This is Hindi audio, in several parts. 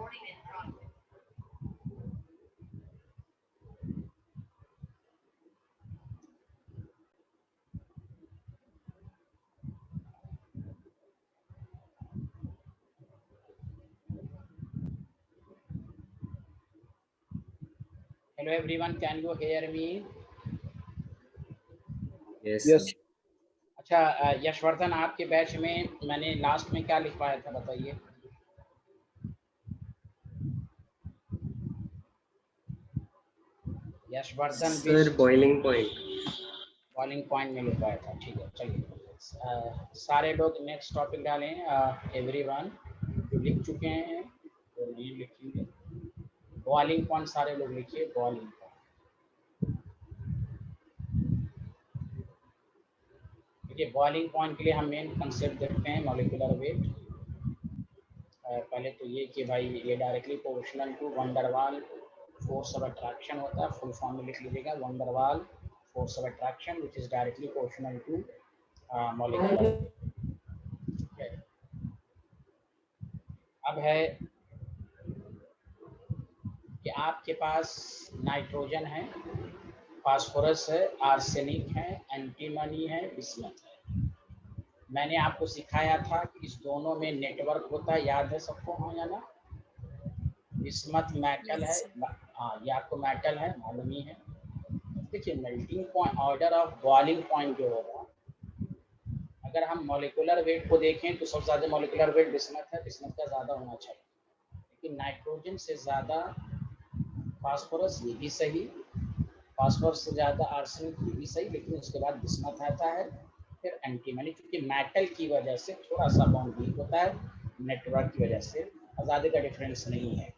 Hello everyone, can you hear me? Yes. अच्छा यशवर्धन, आपके बैच में मैंने लास्ट में क्या लिखवाया था बताइए? यशवर्धन सर बॉइलिंग पॉइंट में लिखवाया था। ठीक है, चलिए सारे लोग नेक्स्ट टॉपिक डालें। एवरीवन जो लिख चुके हैं तो नहीं लिखेंगे। बॉइलिंग पॉइंट सारे लोग लिखिए। बॉइलिंग पॉइंट, देखिए बॉइलिंग पॉइंट के लिए हम मेन कंसेप्ट देखते हैं मॉलिक्यूलर वेट। पहले तो ये कि भाई ये directly proportional to one der Waals force of attraction होता है। फुल फॉर्म में लिख लीजिएगा, van der Waals force of attraction which is directly proportional to molecular. अब है कि आपके पास नाइट्रोजन है, फास्फोरस है, आर्सेनिक है, एंटीमनी है, बिस्मथ है। मैंने आपको सिखाया था कि इस दोनों में नेटवर्क होता है, याद है सबको? हाँ या ना? बिस्मथ मेटल है, हाँ ये आपको मेटल है, मालूम ही है। देखिए melting point, order of boiling point जो होगा, अगर हम मॉलिक्यूलर वेट को देखें तो सबसे ज़्यादा मॉलिक्यूलर वेट बिस्मथ है, बिस्मथ का ज़्यादा होना चाहिए। लेकिन नाइट्रोजन से ज़्यादा फास्फोरस, ये भी सही, फास्फोरस से ज़्यादा आर्सेनिक, ये भी सही, लेकिन उसके बाद बिस्मथ आता है, फिर एंटीमनी। क्योंकि मेटल की वजह से थोड़ा सा बॉन्ड वीक होता है, नेटवर्क की वजह से ज़्यादा का डिफरेंस नहीं है।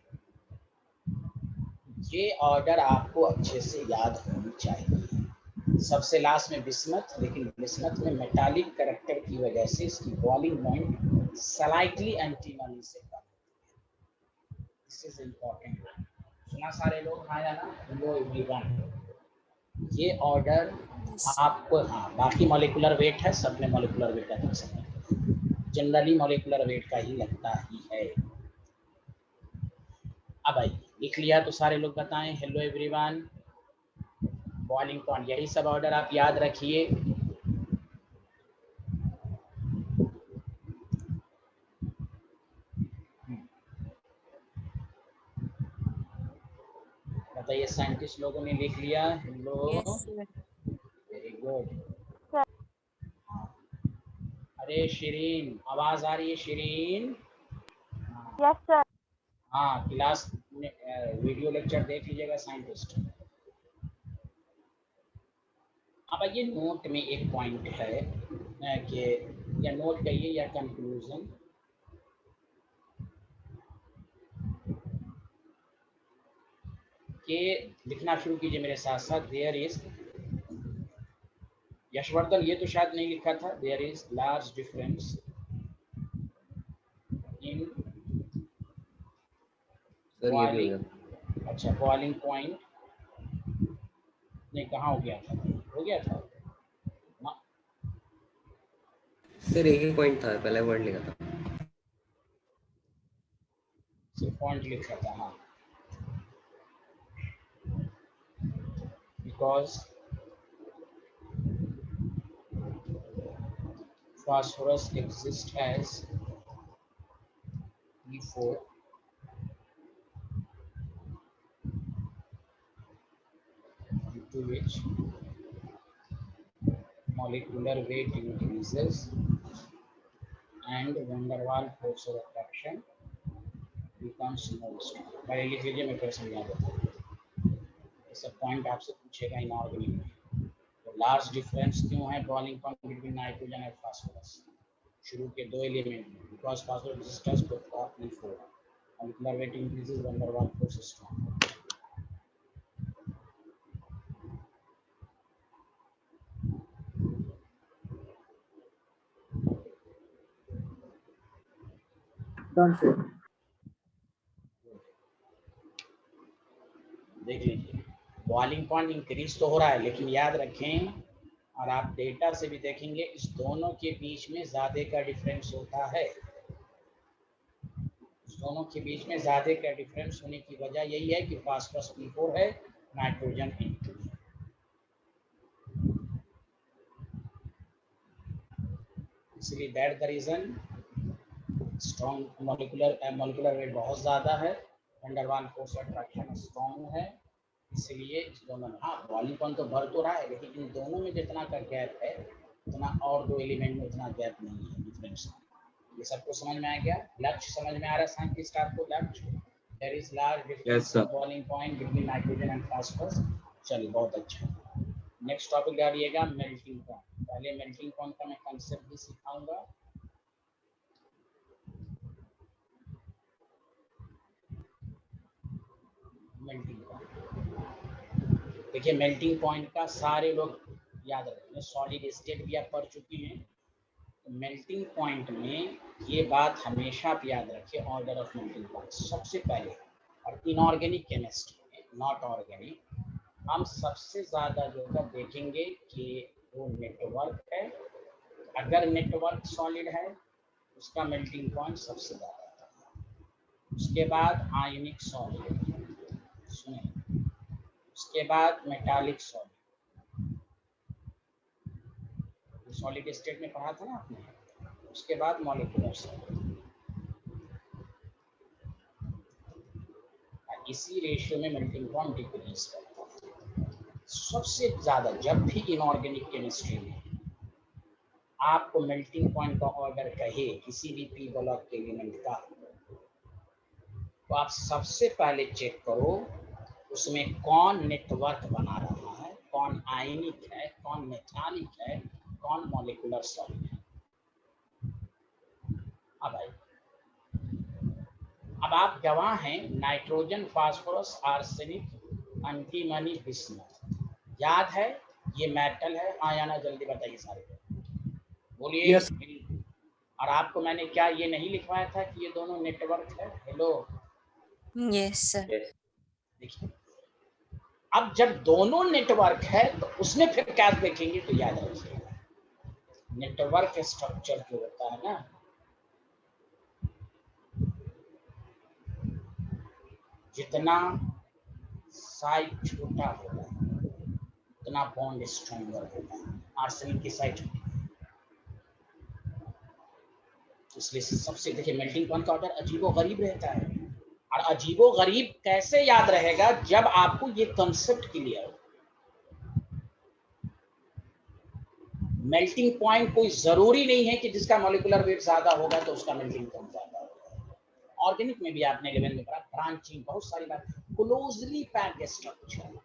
ये ऑर्डर आपको अच्छे से याद होनी चाहिए। सबसे लास्ट में बिस्मथ, लेकिन बिस्मथ में मेटालिक कैरेक्टर की वजह से इसकी बॉइलिंग पॉइंट स्लाइटली एंटीमनी से कम है। This is important. सुना सारे लोग? हाँ या ना? हेलो एवरीवन, ये ऑर्डर आपको, हाँ बाकी मॉलिक्यूलर वेट है, सब में मॉलिक्यूलर वेट का जनरली मॉलिक्यूलर वेट का ही लगता ही है। अब आइए, लिख लिया तो सारे लोग बताएं। हेलो एवरीवन, बॉइलिंग पॉइंट, यही सब ऑर्डर आप याद रखिए। बताइए, साइंटिस्ट लोगों ने लिख लिया? Hello, very good. अरे शिरीन, आवाज आ रही है शिरीन? Yes sir. हाँ, क्लास में वीडियो लेक्चर देख लीजिएगा साइंटिस्ट। अब ये नोट में एक पॉइंट है कि या नोट कहिए या कंक्लूजन, कि लिखना शुरू कीजिए मेरे साथ साथ। देयर इज, यशवर्धन ये तो शायद नहीं लिखा था, there is large difference in boiling. अच्छा, बॉइलिंग पॉइंट नहीं, कहाँ हो गया था? हो गया था ना सर, एक ही पॉइंट था, पहले वर्ड लिखा था, सिर्फ पॉइंट लिखा था। हाँ, because phosphorus exists as E4 due to which molecular weight increases and van der Waals force of attraction becomes more strong. पहले लिख लीजिए, मैं फिर समझा देता हूँ। ये सब पॉइंट आपसे पूछेगा इनऑर्गेनिक में। तो लार्ज डिफरेंस क्यों है बॉइलिंग पॉइंट बिटवीन नाइट्रोजन और फास्फोरस? शुरू के दो एलिमेंट में, because phosphorus resistance to E4, molecular weight increases, van der Waals force is strong. देख लीजिए, बॉइलिंग पॉइंट इंक्रीज तो हो रहा है, लेकिन याद रखें, और आप डेटा से भी देखेंगे, इस दोनों के बीच में ज्यादा का डिफरेंस होता है। इस दोनों के बीच में ज्यादा का डिफरेंस होने की वजह यही है कि फास्फोरस P4 है, नाइट्रोजन N2 है। इसलिए that the reason strong molecular weight बहुत ज़्यादा है, van der Waals force attraction strong है, इसलिए इस दोनों में हाँ बॉइलिंग पॉइंट तो भर तो रहा है, लेकिन इन दोनों में जितना का गैप है उतना और दो एलिमेंट में उतना गैप नहीं है, डिफरेंस। ये सबको समझ में आ गया? लक्ष्य समझ में आ रहा है साइंटिस्ट आपको? Lakshya there is large difference in boiling point between nitrogen and phosphorus. चलिए बहुत अच्छा। नेक्स्ट टॉपिक डालिएगा मेल्टिंग पॉइंट। पहले मेल्टिंग पॉइंट का मैं कंसेप्ट भी सिखाऊंगा। मेल्टिंग पॉइंट, देखिए मेल्टिंग पॉइंट का सारे लोग याद रखेंगे, सॉलिड स्टेट भी आप पढ़ चुकी हैं। तो मेल्टिंग पॉइंट में ये बात हमेशा आप याद रखिए, ऑर्डर ऑफ मेल्टिंग पॉइंट सबसे पहले। और इनऑर्गेनिक केमिस्ट्री में, नॉट ऑर्गेनिक, हम सबसे ज़्यादा जो है देखेंगे कि वो नेटवर्क है। अगर नेटवर्क सॉलिड है उसका मेल्टिंग पॉइंट सबसे ज़्यादा है। उसके बाद आयनिक सॉलिड, सुनिए, उसके बाद मेटालिक सॉलिड, सॉलिड स्टेट में पढ़ा था ना आपने, उसके बाद मॉलिक्यूलर सॉलिड। इसी रेशियो में मेल्टिंग पॉइंट डिक्रीज करता है सबसे ज़्यादा। जब भी इनऑर्गेनिक केमिस्ट्री में आपको मेल्टिंग पॉइंट का ऑर्डर कहे किसी भी पी ब्लॉक के एलिमेंट का, तो आप सबसे पहले चेक करो उसमें कौन नेटवर्क बना रहा है, कौन आयनिक है, कौन मेटालिक है, कौन मॉलिक्यूलर सॉलिड है। अब आप गवाह हैं, nitrogen, phosphorus, arsenic, antimony, bismuth, याद है ये मेटल है? हाँ या ना जल्दी बताइए सारे बोलिए। yes. और आपको मैंने क्या ये नहीं लिखवाया था कि ये दोनों नेटवर्क है? Hello yes sir. देखिए, अब जब दोनों नेटवर्क है तो उसमें फिर क्या देखेंगे, तो याद रखिएगा नेटवर्क स्ट्रक्चर जो होता है ना, जितना साइज छोटा होगा उतना बॉन्ड स्ट्रॉन्गर होगा। आर्सेनिक की साइज छोटी, इसलिए सबसे देखिए मेल्टिंग पॉइंट का ऑर्डर अजीबोगरीब रहता है। और अजीबोगरीब कैसे याद रहेगा? जब आपको ये कॉन्सेप्ट क्लियर हो। मेल्टिंग पॉइंट कोई जरूरी नहीं है कि जिसका मॉलिक्यूलर वेट ज्यादा होगा तो उसका मेल्टिंग पॉइंट ज्यादा होगा। ऑर्गेनिक में भी आपने 11 में पढ़ा, ब्रांचिंग, बहुत सारी बात, क्लोजली पैक्ड स्ट्रक्चर,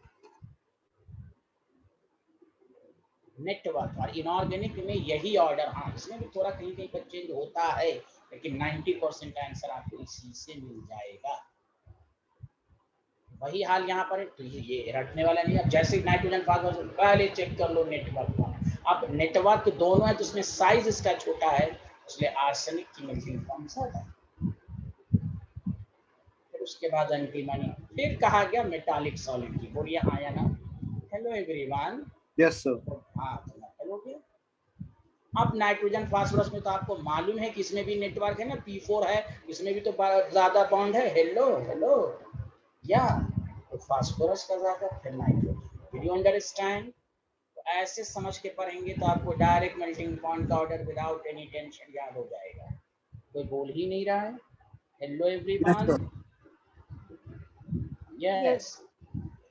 नेटवर्क। और इनऑर्गेनिक में यही ऑर्डर, हाँ इसमें भी थोड़ा कहीं कहीं पर चेंज होता है, लेकिन 90% आंसर आपको इसी से मिल जाएगा। वही हाल यहाँ पर है, तो ये रटने वाला नहीं है। जैसे नाइट्रोजन फास्फोरस पहले चेक कर लो नेटवर्क का। अब नेटवर्क दोनों है तो उसमें साइज इसका छोटा है, इसलिए आर्सेनिक की मेल्टिंग पॉइंट ज्यादा है। फिर उसके बाद एंटीमनी, फिर कहा गया मेटालिक सॉलिड की। बोलिए हाँ या ना? Hello everyone. Yes, sir. हाँ हेलो। अब नाइट्रोजन फास्फोरस में तो आपको मालूम है कि इसमें भी नेटवर्क है ना, P4 है, इसमें भी तो ज्यादा बॉन्ड है। हेलो हेलो, या तो फास्फोरस का ज्यादा, फिर नाइट्रोजन। Did you understand? तो ऐसे समझ के पढ़ेंगे तो आपको डायरेक्ट मेल्टिंग पॉइंट का ऑर्डर विदाउट एनी टेंशन याद हो जाएगा। कोई बोल ही नहीं रहा है। Hello everyone. यस,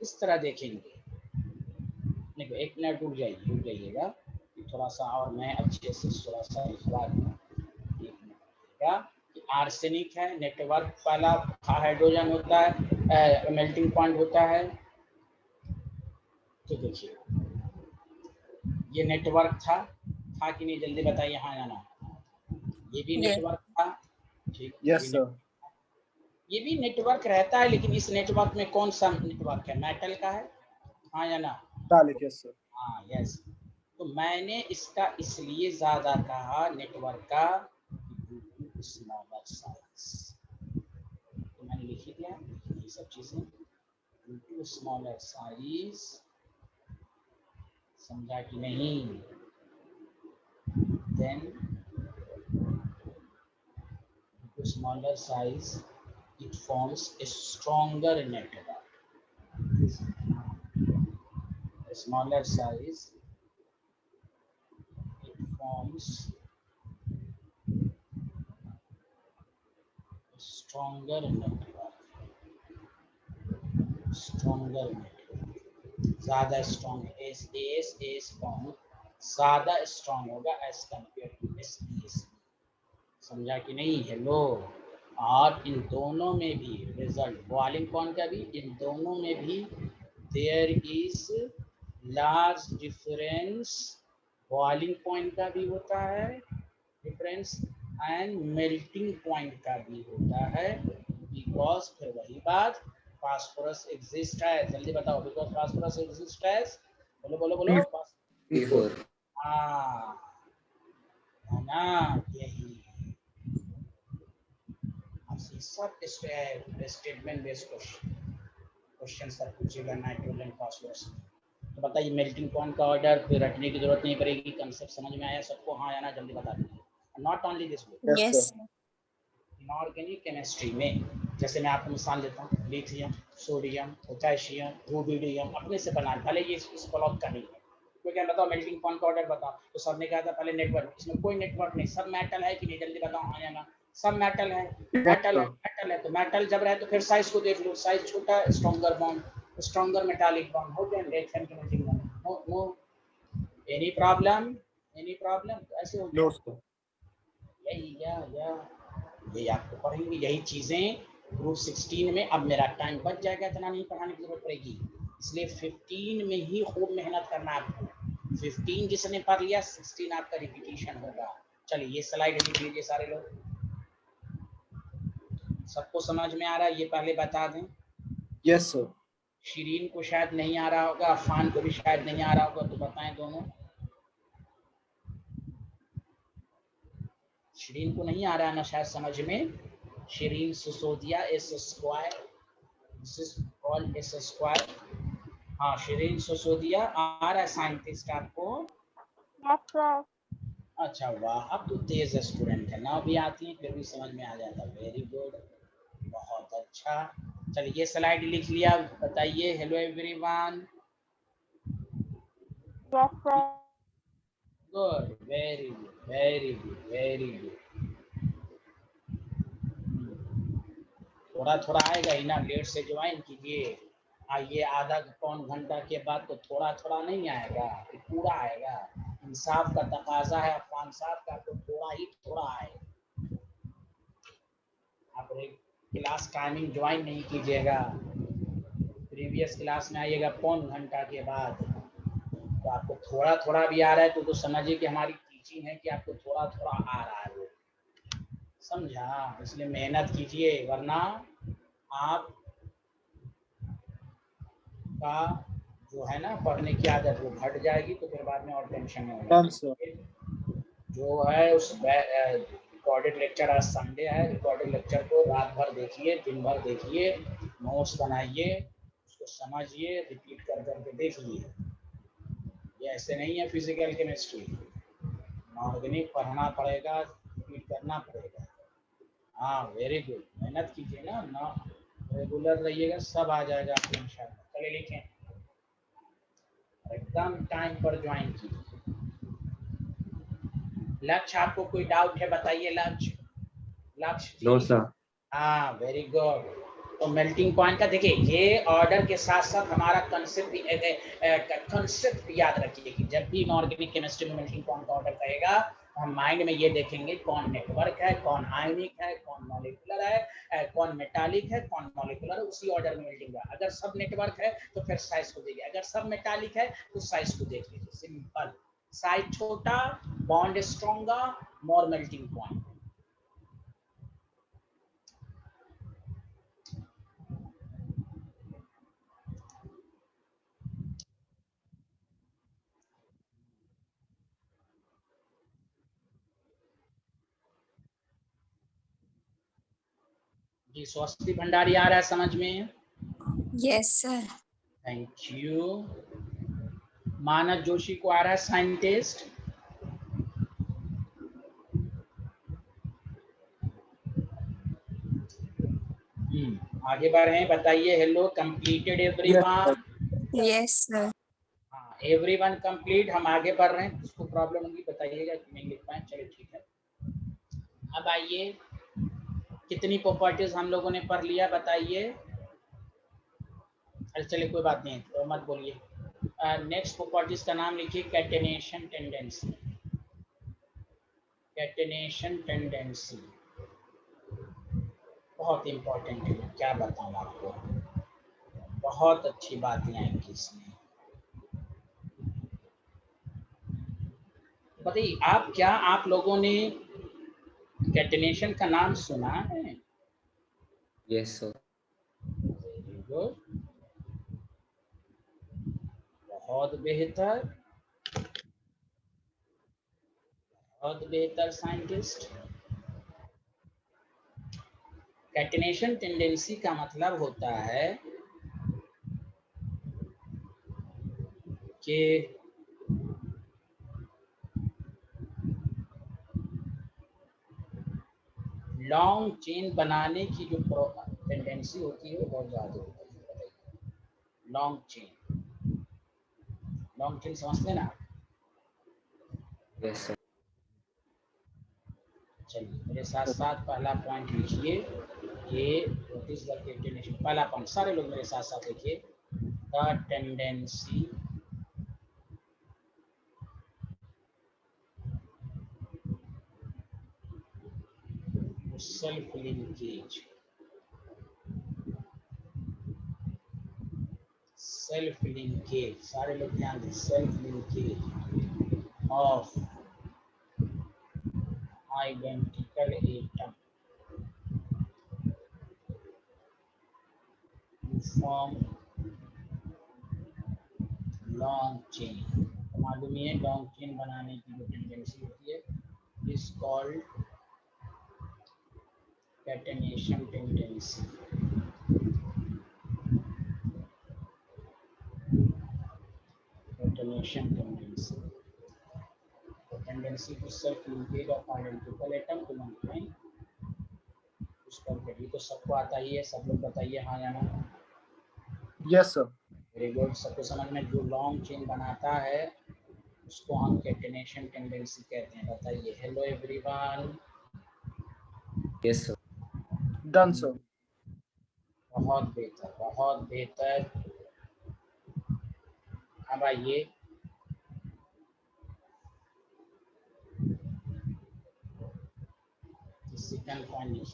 इस तरह देखेंगे। देखो एक मिनट रुक जाइएगा, थोड़ा सा और मैं अच्छे से थोड़ा सा लिखवा दूंगा। आर्सेनिक है, नेटवर्क वाला हाइड्रोजन होता है, मेल्टिंग पॉइंट होता है। तो देखिए ये नेटवर्क था कि नहीं, जल्दी बताइए हाँ या ना? ये भी नेटवर्क था, ठीक? Yes, sir. ये भी नेटवर्क रहता है, लेकिन इस नेटवर्क में कौन सा नेटवर्क है? मेटल का है, हाँ या ना? Metallic, yes, sir. हाँ यस। तो मैंने इसका इसलिए ज्यादा कहा नेटवर्क का, स्मॉलर साइज, तो मैंने लिख दिया ये सब चीजें, स्मॉलर साइज, समझा कि नहीं? Then smaller size it forms a stronger network. A smaller size, it forms a stronger network. Stronger network, ज्यादा strong, एस strong ज्यादा strong होगा as compared to एस। समझा कि नहीं? हेलो। और इन दोनों में भी रिजल्ट बॉइलिंग पॉइंट का भी, इन दोनों में भी there is large difference. Boiling point का भी होता है डिफरेंस एंड मेल्टिंग पॉइंट का भी होता है, बिकॉज फिर वही बात, फास्फोरस एग्जिस्ट है। जल्दी बताओ, बिकॉज फास्फोरस एग्जिस्ट है। बोलो बोलो बोलो। P4 हाँ है ना, यही सब स्टेटमेंट बेस्ड क्वेश्चन सब पूछेगा नाइट्रोजन फॉस्फोरस। तो बताइए मेल्टिंग पॉइंट का ऑर्डर फिर रटने की जरूरत नहीं पड़ेगी, कंसेप्ट समझ में आया सबको? हाँ या ना, जल्दी बता दीजिए। Not only this book, Yes. Inorganic chemistry में जैसे मैं आपको मिसाल देता हूँ, लिथियम, सोडियम, पोटेशियम, रूबिडियम अपने से बना, भले ये इस ब्लॉक का नहीं है, तो क्या बताओ मेल्टिंग पॉइंट का ऑर्डर बताओ। तो सर ने कहा था पहले नेटवर्क, इसमें कोई नेटवर्क नहीं, सब मेटल है कि नहीं? जल्दी बताओ हाँ या ना। सब मेटल है, मेटल है, मेटल है। तो मेटल जब रहे तो फिर साइज को देख लो, साइज छोटा, stronger bond, stronger metallic bond हो गया, रिएक्शन की melting bond. No no any problem, any problem? ऐसे हो गया। यही यही आपको पढ़ेंगे यही चीजें ग्रुप 16 में। अब मेरा टाइम बच जाएगा, इतना नहीं पढ़ाने की जरूरत पड़ेगी, इसलिए 15 में ही खूब मेहनत करना आपको। 15 जिसने पढ़ लिया, 16 आपका रिपीटिशन होगा। चलिए ये स्लाइड लिख लीजिए सारे लोग। सबको समझ में आ रहा है? ये पहले बता दें। Yes sir. शिरीन को शायद नहीं आ रहा होगा, अफान को भी शायद नहीं आ रहा होगा, तो बताएं दोनों। शिरीन को नहीं आ रहा है ना शायद समझ में? Shirin Sisodia, S square, this is called S square. हाँ शिरीन सिसोदिया आ रहा है साइंटिस्ट आपको? Yes, sir. अच्छा वाह, अब तो तेज स्टूडेंट है ना, भी आती है फिर भी समझ में आ जाता। वेरी गुड, बहुत अच्छा। चलिए ये स्लाइड लिख लिया, बताइए hello everyone. Yes, sir. Good, very good, very good, very good. थोड़ा थोड़ा आएगा ही ना, लेट से ज्वाइन कीजिए। ये आधा पौन घंटा के बाद तो थोड़ा थोड़ा नहीं आएगा, पूरा आएगा। इंसाफ का तकाजा है अफान साहब का, तो थोड़ा ही थोड़ा आएगा। आप क्लास टाइमिंग ज्वाइन नहीं कीजिएगा, प्रीवियस क्लास में आइएगा पौन घंटा के बाद, तो आपको थोड़ा थोड़ा भी आ रहा है तो समझिए कि हमारी टीचिंग है कि आपको थोड़ा थोड़ा आ रहा है वो, समझा? इसलिए मेहनत कीजिए, वरना आप का जो है ना पढ़ने की आदत वो घट जाएगी, तो फिर बाद में और टेंशन में होगा। जो है उस रिकॉर्डेड लेक्चर, आज संडे है, रिकॉर्डेड लेक्चर को रात भर देखिए, दिन भर देखिए, नोट्स बनाइए, उसको समझिए, रिपीट कर करके देखिए। ये ऐसे नहीं है फिजिकल केमिस्ट्री, ऑर्गेनिक पढ़ना पड़ेगा, रिपीट करना पड़ेगा। हाँ वेरी गुड, मेहनत कीजिए ना, रेगुलर रहिएगा, सब आ जाएगा आपको इंशाल्लाह। चलिए लिखें, एकदम टाइम पर ज्वाइन कीजिए। लक्ष्य, आपको कोई डाउट है बताइए? लक्ष्य, लक्ष्य नो जी? सर। हाँ वेरी गुड। तो मेल्टिंग पॉइंट का देखिए, ये ऑर्डर के साथ साथ हमारा कंसेप्ट याद रखिए कि जब भी इनऑर्गेनिक केमिस्ट्री में मेल्टिंग पॉइंट का ऑर्डर कहेगा, हम माइंड में ये देखेंगे कौन नेटवर्क है, कौन आयनिक है, कौन मॉलिक्यूलर है, कौन मेटालिक है, कौन मॉलिक्यूलर है, उसी ऑर्डर में मेल्टिंग का। अगर सब नेटवर्क है तो फिर साइज को देखिए, अगर सब मेटालिक है तो साइज को देख लीजिए। सिंपल, साइज छोटा, bond stronger, more melting point. जी स्वस्ति भंडारी आ रहा है समझ में? Yes, sir. Thank you. Manas Joshi को आ रहा है साइंटिस्ट? आगे बढ़े, बताइए। Hello, completed everyone? Yes, sir. हाँ, एवरीवन कंप्लीट। हम आगे बढ़ रहे हैं, किसको प्रॉब्लम होगी बताइएगा कि नहीं लिख पाए। चलिए ठीक है। अब आइए, कितनी प्रॉपर्टीज हम लोगों ने पढ़ लिया बताइए। अरे चलिए कोई बात नहीं, तो मत बोलिए। नेक्स्ट प्रॉपर्टीज का नाम लिखिए, कैटेनेशन टेंडेंसी। कैटेनेशन टेंडेंसी बहुत इंपॉर्टेंट है, क्या बताऊं आपको, बहुत अच्छी बातें आएंगी इसमें। बताइए आप, क्या आप लोगों ने कैटेनेशन का नाम सुना है? Yes, sir. वेरी गुड, बहुत बेहतर, बहुत बेहतर साइंटिस्ट। कैटेनेशन टेंडेंसी का मतलब होता है कि लॉन्ग चेन बनाने की जो टेंडेंसी होती है वो बहुत ज़्यादा होती है। लॉन्ग चेन, लॉन्ग चेन समझते हैं ना? Yes, sir. चलिए मेरे साथ साथ पहला पॉइंट लिखिए कि व्हाट इज द कैटेनेशन। पहला पॉइंट सारे लोग मेरे साथ साथ लिखिए, the tendency self linkage. Self linkage, सारे लोग ध्यान दें, self linkage of identical atom to form long chain. मालूम ही है, लॉन्ग चेन बनाने की जो टेंडेंसी होती है is called catenation tendency. Catenation tendency, the tendency to self linkage of identical atom to maintain उस पर भी तो सबको आता ही है, सब लोग बताइए हाँ या ना। Yes sir. वेरी गुड, सबको समझ में। जो लॉन्ग चेन बनाता है उसको हम कैटेनेशन टेंडेंसी कहते हैं, बताइए। Hello everyone. Yes, sir. Done sir. बहुत बेहतर, बहुत बेहतर। अब आइए, सेकंड पॉइंट।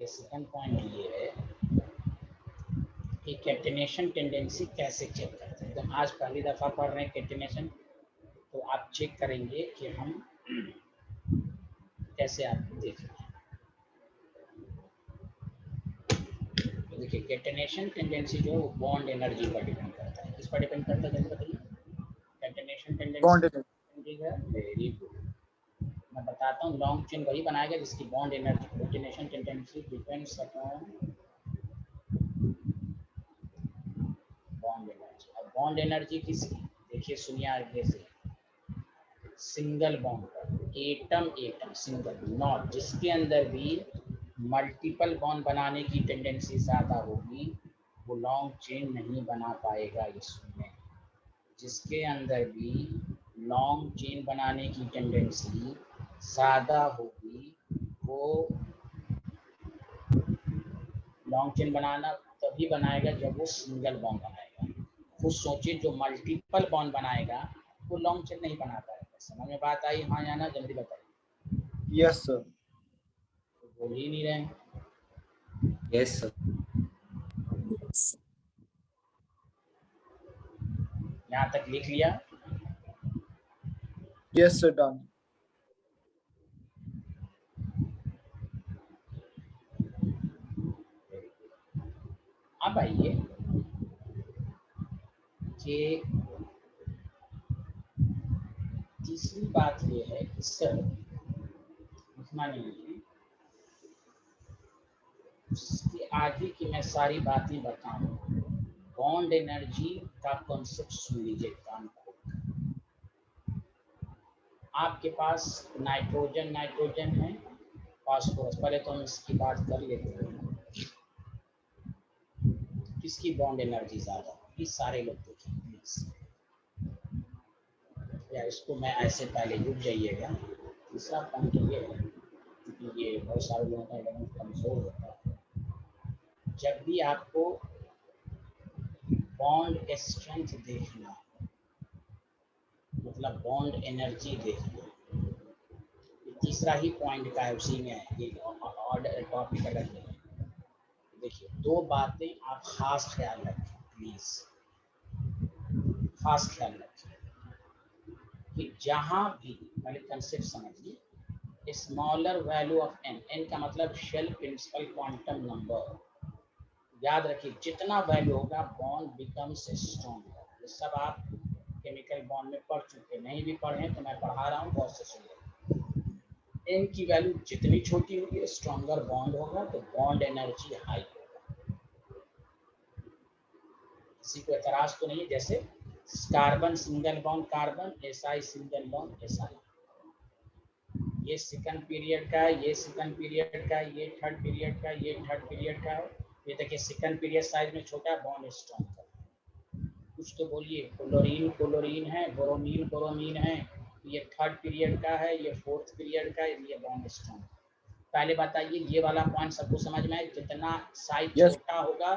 सेकंड पॉइंट ये है कि कैटेनेशन टेंडेंसी कैसे चेक करते हैं। तो आज पहली दफ़ा पढ़ रहे हैं कैटेनेशन, तो आप चेक करेंगे कि हम कैसे आप देख रहे हैं। तो देखिए, कैटेनेशन टेंडेंसी जो है वो बॉन्ड एनर्जी पर डिपेंड करता है। किस पर डिपेंड करता है जल्दी बताइए। कैटेनेशन टेंडेंसी है, वेरी गुड। मैं बताता हूँ, लॉन्ग चेन वही बनाएगा जिसकी bond energy, catenation tendency depends upon bond energy. अब बॉन्ड एनर्जी किसकी, देखिए सुनिए आगे से, सिंगल बॉन्ड पर, एटम एटम सिंगल, नॉट जिसके अंदर भी मल्टीपल बॉन्ड बनाने की टेंडेंसी ज़्यादा होगी वो लॉन्ग चेन नहीं बना पाएगा। ये सुनिए, जिसके अंदर भी लॉन्ग चेन बनाने की टेंडेंसी ज़्यादा होगी वो लॉन्ग चेन बनाना तभी बनाएगा जब वो सिंगल बॉन्ड बनाएगा। खुद सोचिए, जो मल्टीपल बॉन्ड बनाएगा वो लॉन्ग चेन नहीं बना पाएगा। समझ में बात आई हाँ या ना, जल्दी बताइए। Yes sir. तो बोल ही नहीं रहे। Yes, sir. यहाँ तक लिख लिया? Yes sir, done. अब आइए कि तीसरी बात ये है कि सर लिखना नहीं है, उसके आगे की मैं सारी बातें बताऊं। बॉन्ड एनर्जी का कॉन्सेप्ट सुन लीजिए कान खोल। आपके पास नाइट्रोजन है, फास्फोरस। पहले तो हम इसकी बात कर लेते हैं। किसकी बॉन्ड एनर्जी ज़्यादा? प्लीज सारे लोग देखें प्लीज, या इसको मैं ऐसे पहले रुक जाइएगा। तीसरा पॉइंट ये है कि ये बहुत सारे लोगों का एलिमेंट कमजोर होता है। जब भी आपको बॉन्ड स्ट्रेंथ देखना, मतलब बॉन्ड एनर्जी देखना, ये तीसरा ही पॉइंट का है, उसी में है ये ऑर्डर टॉपिक अलग है। देखिए, दो बातें आप खास ख्याल रखें प्लीज, खास ख्याल रखें कि जहां भी, पहले कंसेप्ट समझिए, smaller value of n, n का मतलब शेल प्रिंसिपल क्वांटम नंबर, याद रखिए जितना वैल्यू होगा बॉन्ड बिकम्स स्ट्रॉन्गर। ये सब आप केमिकल बॉन्ड में पढ़ चुके, नहीं भी पढ़े तो मैं पढ़ा रहा हूँ, बहुत से सुनिए। एन की वैल्यू जितनी छोटी होगी स्ट्रॉन्गर बॉन्ड होगा, तो बॉन्ड एनर्जी हाई होगा। किसी को एतराज तो नहीं है? जैसे carbon single bond carbon, SI single bond SI, ये सेकंड पीरियड का है, ये सेकंड पीरियड का है, ये थर्ड पीरियड का, ये थर्ड पीरियड का है। ये देखिए सेकंड पीरियड साइज में छोटा, बॉन्ड स्ट्रॉन्ग है। कुछ तो बोलिए, क्लोरीन क्लोरीन है, ब्रोमीन ब्रोमीन है, ये थर्ड पीरियड का है, ये फोर्थ पीरियड का है, ये बॉन्ड स्ट्रॉन्ग। पहले बताइए ये वाला पॉइंट सबको समझ में आए? जितना साइज Yes. छोटा होगा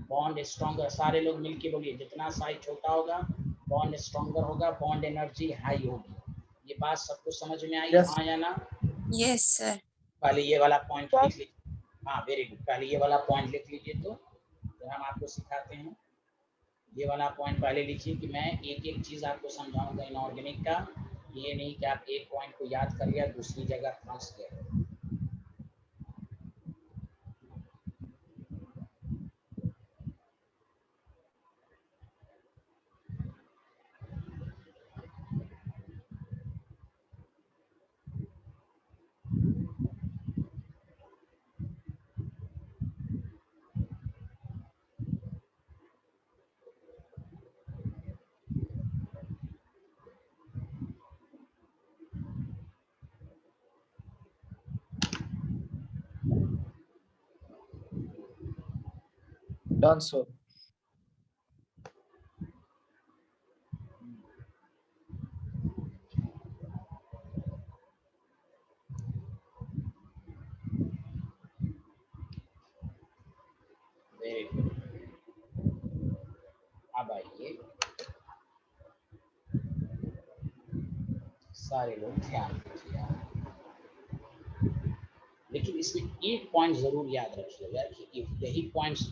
बॉन्ड स्ट्रॉन्गर। सारे लोग मिलके बोलिए, जितना साइज छोटा होगा बॉन्ड स्ट्रॉन्गर होगा, बॉन्ड एनर्जी हाई होगी। ये बात सबको समझ में आई? Yes. हाँ या ना? Yes, sir. पहले ये वाला पॉइंट Yes. लिख लीजिए। हाँ वेरी गुड, पहले ये वाला पॉइंट लिख लीजिए, तो फिर हम आपको सिखाते हैं। ये वाला पॉइंट पहले लिखिए कि मैं एक एक चीज़ आपको समझाऊंगा इनऑर्गेनिक का। ये नहीं कि आप एक पॉइंट को याद कर लिया दूसरी जगह फंस गए। Done, sir. Very good. अब आइए, सारे लोग ध्यान दीजिए, लेकिन इसमें एक पॉइंट जरूर याद रखिएगा कि यही पॉइंट्स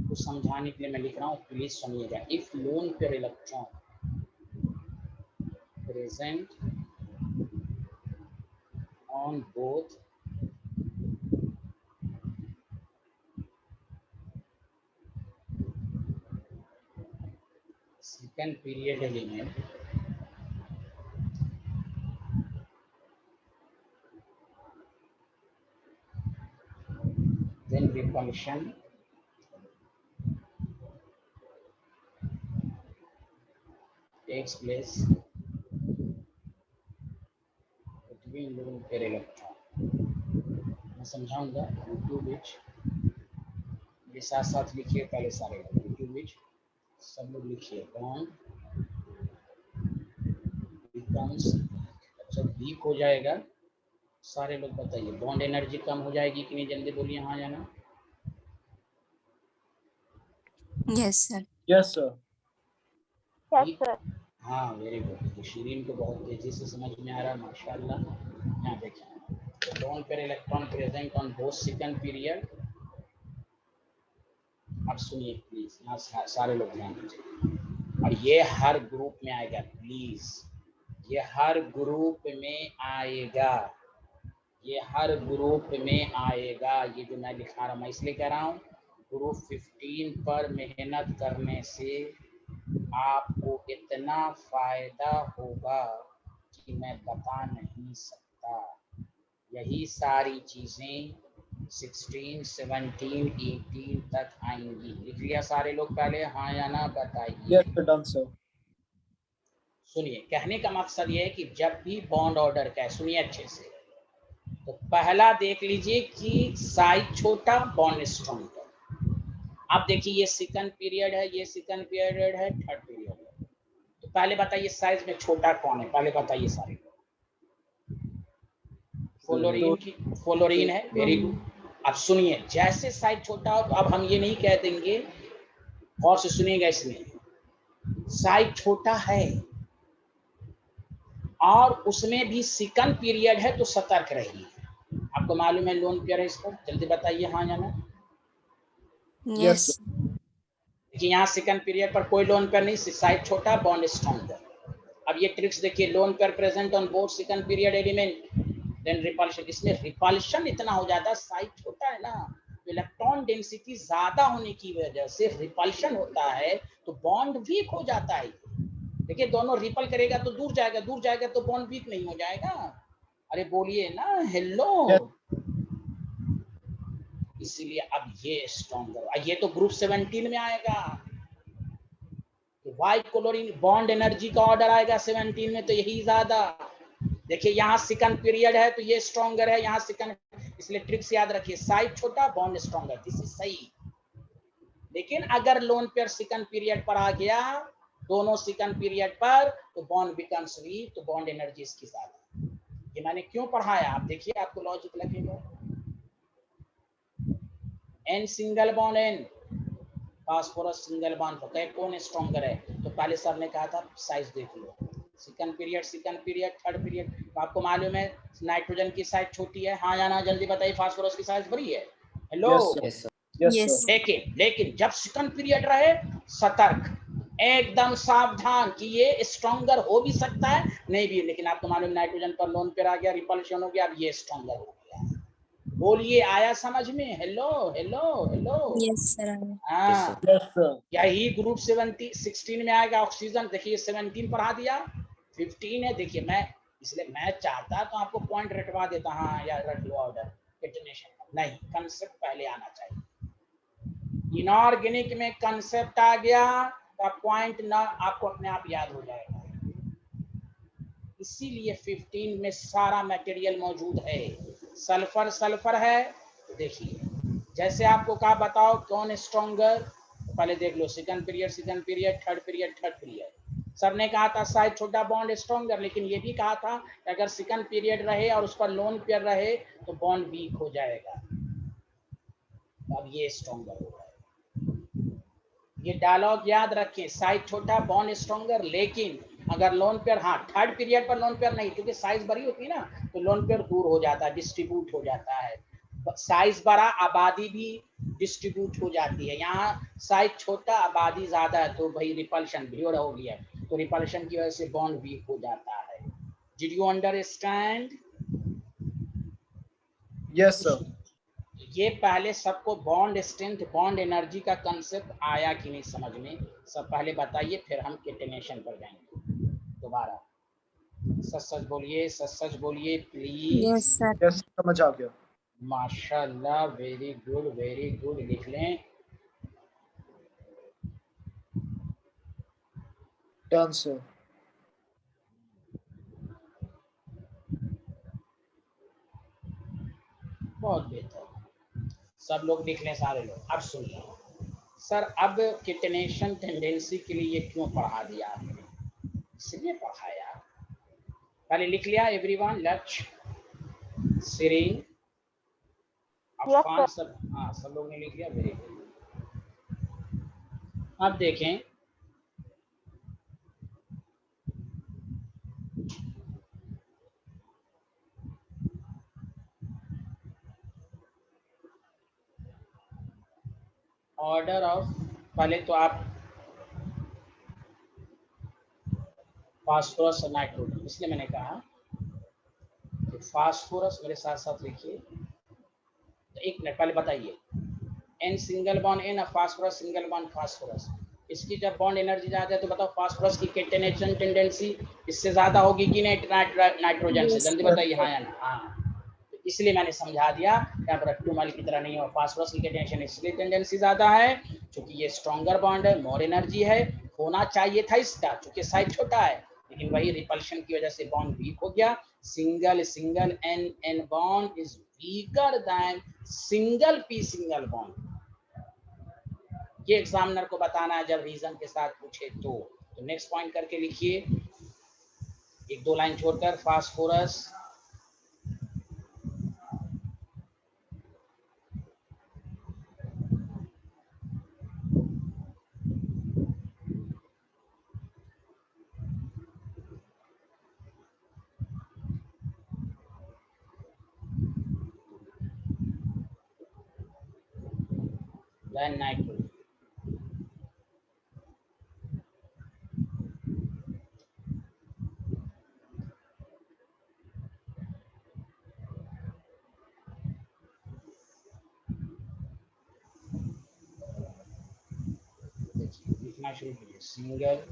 को समझाने के लिए मैं लिख रहा हूँ, प्लीज सुनिएगा। If loan pair electron present on both second period element then repulsion takes place between lone pair electron। मैं समझाऊंगा। टू विच, ये साथ साथ लिखिए पहले सारे लोग, टू विच सब लोग लिखिए, बॉन्ड बिकम्स, जब वीक हो जाएगा सारे लोग बताइए बॉन्ड एनर्जी कम हो जाएगी कि नहीं? जल्दी बोलिए हाँ या ना। Yes, sir. Yes, sir. Yes, ठीक? sir. हाँ वेरी गुड। शिरीन को बहुत तेजी से समझ में आ रहा है, माशाल्लाह। यहाँ देखिए, lone pair electron present on both second period. अब सुनिए प्लीज, यहाँ सारे लोग ध्यान दीजिए, और ये हर ग्रुप में आएगा प्लीज, ये हर ग्रुप में आएगा, ये हर ग्रुप में आएगा। ये जो मैं लिखा रहा हूँ, मैं इसलिए कह रहा हूँ ग्रुप 15 पर मेहनत करने से आपको इतना फायदा होगा कि मैं बता नहीं सकता। यही सारी चीजें 16, 17, 18 तक आएंगी। लिख लिया सारे लोग पहले हाँ या ना बताइए। Yes, sir. Done, sir. सुनिए, कहने का मकसद ये है कि जब भी बॉन्ड ऑर्डर का है, सुनिए अच्छे से, तो पहला देख लीजिए कि साइज छोटा बॉन्ड स्ट्रॉन्गर, अब देखिए ये सेकंड पीरियड है, ये सेकंड पीरियड है, थर्ड पीरियड है। तो पहले बताइए साइज में छोटा कौन है, पहले बताइए सारे। फ्लोरीन की, फ्लोरीन है, वेरी गुड। अब सुनिए, जैसे साइज छोटा हो तो अब हम ये नहीं कह देंगे, और से सुनिएगा, इसमें साइज छोटा है और उसमें भी सेकंड पीरियड है तो सतर्क रहिए। आपको मालूम है लोन पेयर है इस पर, जल्दी बताइए हाँ या ना। Yes. देखिए यहाँ सेकंड पीरियड पर कोई लोन पेयर नहीं, साइज छोटा, बॉन्ड स्ट्रॉन्गर। अब ये ट्रिक्स देखिए, lone pair present on both second period element, then repulsion. इसमें रिपल्शन इतना हो जाता है, साइज छोटा है ना, तो इलेक्ट्रॉन डेंसिटी ज्यादा होने की वजह से रिपल्शन होता है, तो बॉन्ड वीक हो जाता है। देखिए दोनों रिपल करेगा तो दूर जाएगा, दूर जाएगा तो बॉन्ड वीक नहीं हो जाएगा। अरे बोलिए ना हेलो। इसीलिए अब ये स्ट्रॉन्गर, ये तो ग्रुप 17 में आएगा, तो वाई क्लोरीन बॉन्ड एनर्जी का ऑर्डर आएगा 17 में, तो यही ज्यादा। देखिए यहाँ सेकंड पीरियड है तो ये स्ट्रॉन्गर है, यहाँ सेकंड, इसलिए ट्रिक्स याद रखिए, साइज छोटा, बॉन्ड स्ट्रॉन्गर, दिस इज सही। लेकिन अगर लोन पेयर सेकंड पीरियड पर आ गया, दोनों सेकंड पीरियड पर, तो बॉन्ड बिकम्स वीक, तो बॉन्ड एनर्जी इसकी ज्यादा। ये मैंने क्यों पढ़ाया, आप देखिए आपको लॉजिक लगेगा। N single bond, N phosphorus single bond, तो कौन स्ट्रॉन्गर है, तो पहले सर ने कहा था साइज देख लो, सेकंड पीरियड, थर्ड पीरियड। तो आपको मालूम है नाइट्रोजन की साइज छोटी है, हाँ या ना, जल्दी बताइए, फास्फोरस की साइज बड़ी है। Hello, Yes, sir. Yes. लेकिन जब सेकंड पीरियड रहे, सतर्क, एकदम सावधान कि ये स्ट्रॉन्गर हो भी सकता है, नहीं भी। लेकिन आपको मालूम नाइट्रोजन पर लोन पेयर आ गया, रिपल्शन हो गया, अब ये स्ट्रॉन्गर हो गया। बोलिए आया समझ में, hello hello hello. Yes, sir. हाँ, Yes, sir. यही ग्रुप 16 में आएगा ऑक्सीजन। देखिए 17 पढ़ा दिया, 15 है। देखिए मैं, इसलिए मैं चाहता तो आपको पॉइंट रटवा देता, हाँ यार रट लो ऑर्डर, डेफिनेशन नहीं, कंसेप्ट पहले आना चाहिए। इनऑर्गेनिक में कंसेप्ट आ गया तो पॉइंट ना आपको अपने आप याद हो जाएगा। इसीलिए 15 में सारा मटेरियल मौजूद है। सल्फर सल्फर है, तो देखिए जैसे आपको कहा बताओ कौन स्ट्रॉन्गर, तो पहले देख लो second period, third period. Sir ने कहा था साइज छोटा, बॉन्ड स्ट्रॉन्गर, लेकिन ये भी कहा था कि अगर सेकंड पीरियड रहे और उस पर लोन पेयर रहे तो बॉन्ड वीक हो जाएगा। तो अब ये स्ट्रॉन्गर हो जाएगा। ये डायलॉग याद रखें, साइज छोटा, बॉन्ड स्ट्रॉन्गर, लेकिन अगर लोन पेयर, हाँ थर्ड पीरियड पर लोन पेयर नहीं, क्योंकि साइज बड़ी होती है ना, तो लोन पेयर दूर हो जाता है, डिस्ट्रीब्यूट हो जाता है। साइज बड़ा, आबादी भी डिस्ट्रीब्यूट हो जाती है। यहाँ साइज छोटा, आबादी ज्यादा है, तो भाई रिपल्शन भीड़ हो गया, तो रिपल्शन की वजह से बॉन्ड वीक हो जाता है। Did you understand? Yes, sir. ये पहले सबको बॉन्ड स्ट्रेंथ, बॉन्ड एनर्जी का कंसेप्ट आया कि नहीं समझ में, सब पहले बताइए, फिर हम केटेनेशन पर जाएंगे। दोबारा सच सच बोलिए प्लीज। Yes, sir. Yes, समझ आ गया. माशाल्लाह, वेरी गुड, लिख लें। Done, sir. बहुत बेहतर, सब लोग लिख लें, सारे लोग। अब सुनिए सर, अब केटेनेशन टेंडेंसी के लिए क्यों पढ़ा दिया आपने, इसलिए पढ़ाया, पहले लिख लिया एवरीवन, लक्ष्य, श्री, अफान, सब, हाँ सब लोग ने लिख लिया, वेरी गुड। अब देखें, ऑर्डर ऑफ, पहले तो आप फास्फोरस और नाइट्रोजन, इसलिए मैंने कहा कि फास्फोरस, मेरे साथ साथ लिखिए, तो एक मिनट पहले बताइए, N single bond N, phosphorus single bond phosphorus, इसकी जब बॉन्ड एनर्जी ज्यादा है तो बताओ फास्फोरस की केटेनेशन टेंडेंसी इससे ज्यादा होगी कि नाइट्रोजन से, जल्दी बताइए हाँ या ना। हाँ, तो इसलिए मैंने समझा दिया कि आप रट्टूमल की तरह नहीं हो, फास्फोरस की केटेनेशन इसलिए टेंडेंसी ज्यादा है क्योंकि ये स्ट्रॉन्गर बॉन्ड है, मोर एनर्जी है, होना चाहिए था इसका क्योंकि साइज छोटा है, लेकिन वही रिपल्शन की वजह से बॉन्ड वीक हो गया। Single N bond is weaker than single bond. ये एग्जामिनर को बताना है जब रीजन के साथ पूछे तो नेक्स्ट पॉइंट करके लिखिए, एक दो लाइन छोड़कर। Phosphorus then nitrogen। लिखना शुरू कीजिए, सिंगल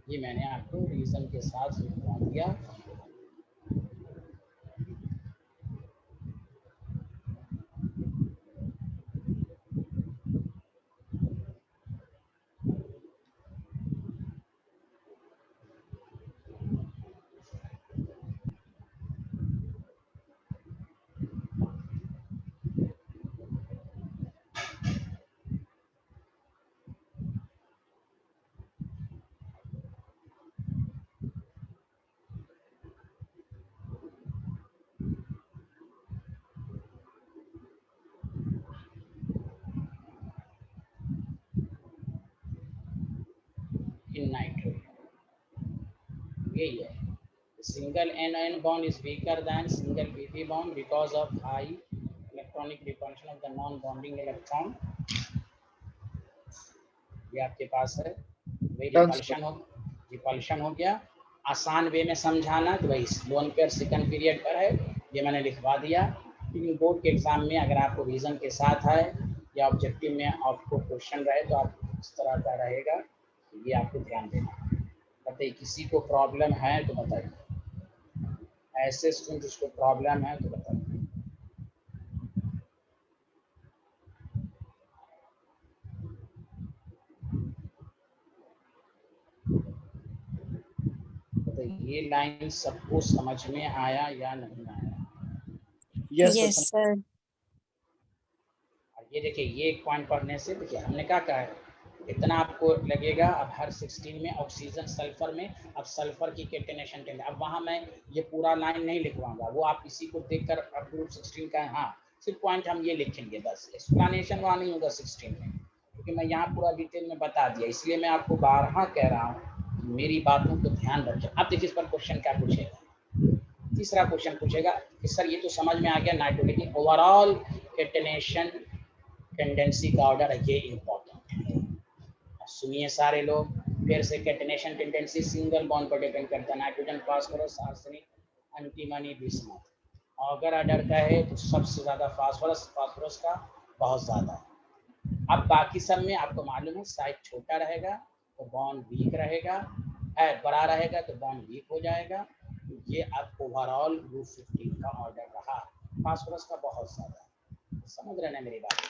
ये मैंने आपको रीजन के साथ लिखवा दिया। इन नाइट्रोजन यही है, single NN bond is weaker than single PP bond because of high electronic repulsion of the non-bonding electron। ये आपके पास है, वही रिपल्शन हो गया। आसान वे में समझाना तो भाई लोन पेयर सेकंड पीरियड पर है, ये मैंने लिखवा दिया। लेकिन बोर्ड के एग्जाम में अगर आपको रीजन के साथ है या ऑब्जेक्टिव में आपको क्वेश्चन रहे तो आप इस तरह का रहेगा, ये आपको ध्यान देना। बताइए किसी को प्रॉब्लम है तो बताइए, ऐसे स्टूडेंट जिसको प्रॉब्लम है तो बताइए। ये लाइन सबको समझ में आया या नहीं आया? Yes, Yes, sir. sir. ये देखिए, ये एक पॉइंट पढ़ने से देखिए हमने क्या कहा है, इतना आपको लगेगा। अब हर 16 में ऑक्सीजन सल्फर में, अब सल्फर की केटेनेशन टेंडेंसी, अब वहाँ मैं ये पूरा लाइन नहीं लिखवाऊंगा, वो आप इसी को देखकर अब ग्रुप 16 का है। हाँ, सिर्फ पॉइंट हम ये लिखेंगे बस, एक्सप्लेनेशन वहाँ नहीं होगा 16 में, क्योंकि मैं यहाँ पूरा डिटेल में बता दिया। इसलिए मैं आपको बारहा कह रहा हूँ मेरी बातों को ध्यान रखें। अब देखिए इस पर क्वेश्चन क्या पूछेगा। तीसरा क्वेश्चन पूछेगा कि सर ये तो समझ में आ गया नाइट्रोजन ओवरऑल केटेनेशन टेंडेंसी का ऑर्डर है, ये इम्पोर्टेंट है। सुनिए सारे लोग, फिर से केटेनेशन टेंडेंसी सिंगल बॉन्ड पर डिपेंड करता है, nitrogen, phosphorus, arsenic, antimony, bismuth. अगर ऑर्डर का है तो सबसे ज्यादा फास्फोरस का बहुत ज्यादा है। अब बाकी सब में आपको मालूम है साइज छोटा रहेगा तो बॉन्ड वीक रहेगा, बड़ा रहेगा तो बॉन्ड वीक हो जाएगा। ये अब ओवरऑल ग्रुप 15 का ऑर्डर रहा, फास्फोरस का बहुत ज्यादा। समझ रहे हैं मेरी बात?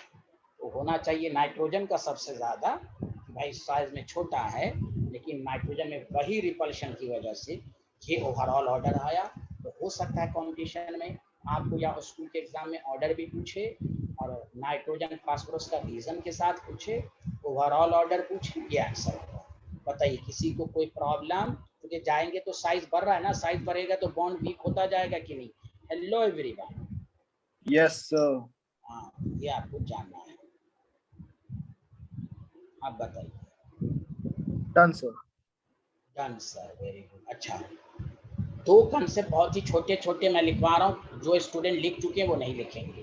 तो होना चाहिए नाइट्रोजन का सबसे ज्यादा, भाई साइज में छोटा है लेकिन नाइट्रोजन में वही रिपल्शन की वजह से ये ओवरऑल ऑर्डर आया। तो हो सकता है कॉम्पिटिशन में आपको या स्कूल के एग्जाम में ऑर्डर भी पूछे और नाइट्रोजन फास्फोरस का रीजन के साथ पूछे, ओवरऑल ऑर्डर पूछें, ये आंसर होगा। बताइए किसी को कोई प्रॉब्लम? क्योंकि जाएंगे तो साइज बढ़ रहा है ना, साइज बढ़ेगा तो बॉन्ड वीक होता जाएगा कि नहीं? Hello everyone. Yes, sir. हाँ, ये आपको जानना है। आप बताइए। Done, sir. Done sir, very good. अच्छा, दो कंसेप्ट बहुत ही छोटे छोटे मैं लिखवा रहा हूँ, जो स्टूडेंट लिख चुके हैं वो नहीं लिखेंगे।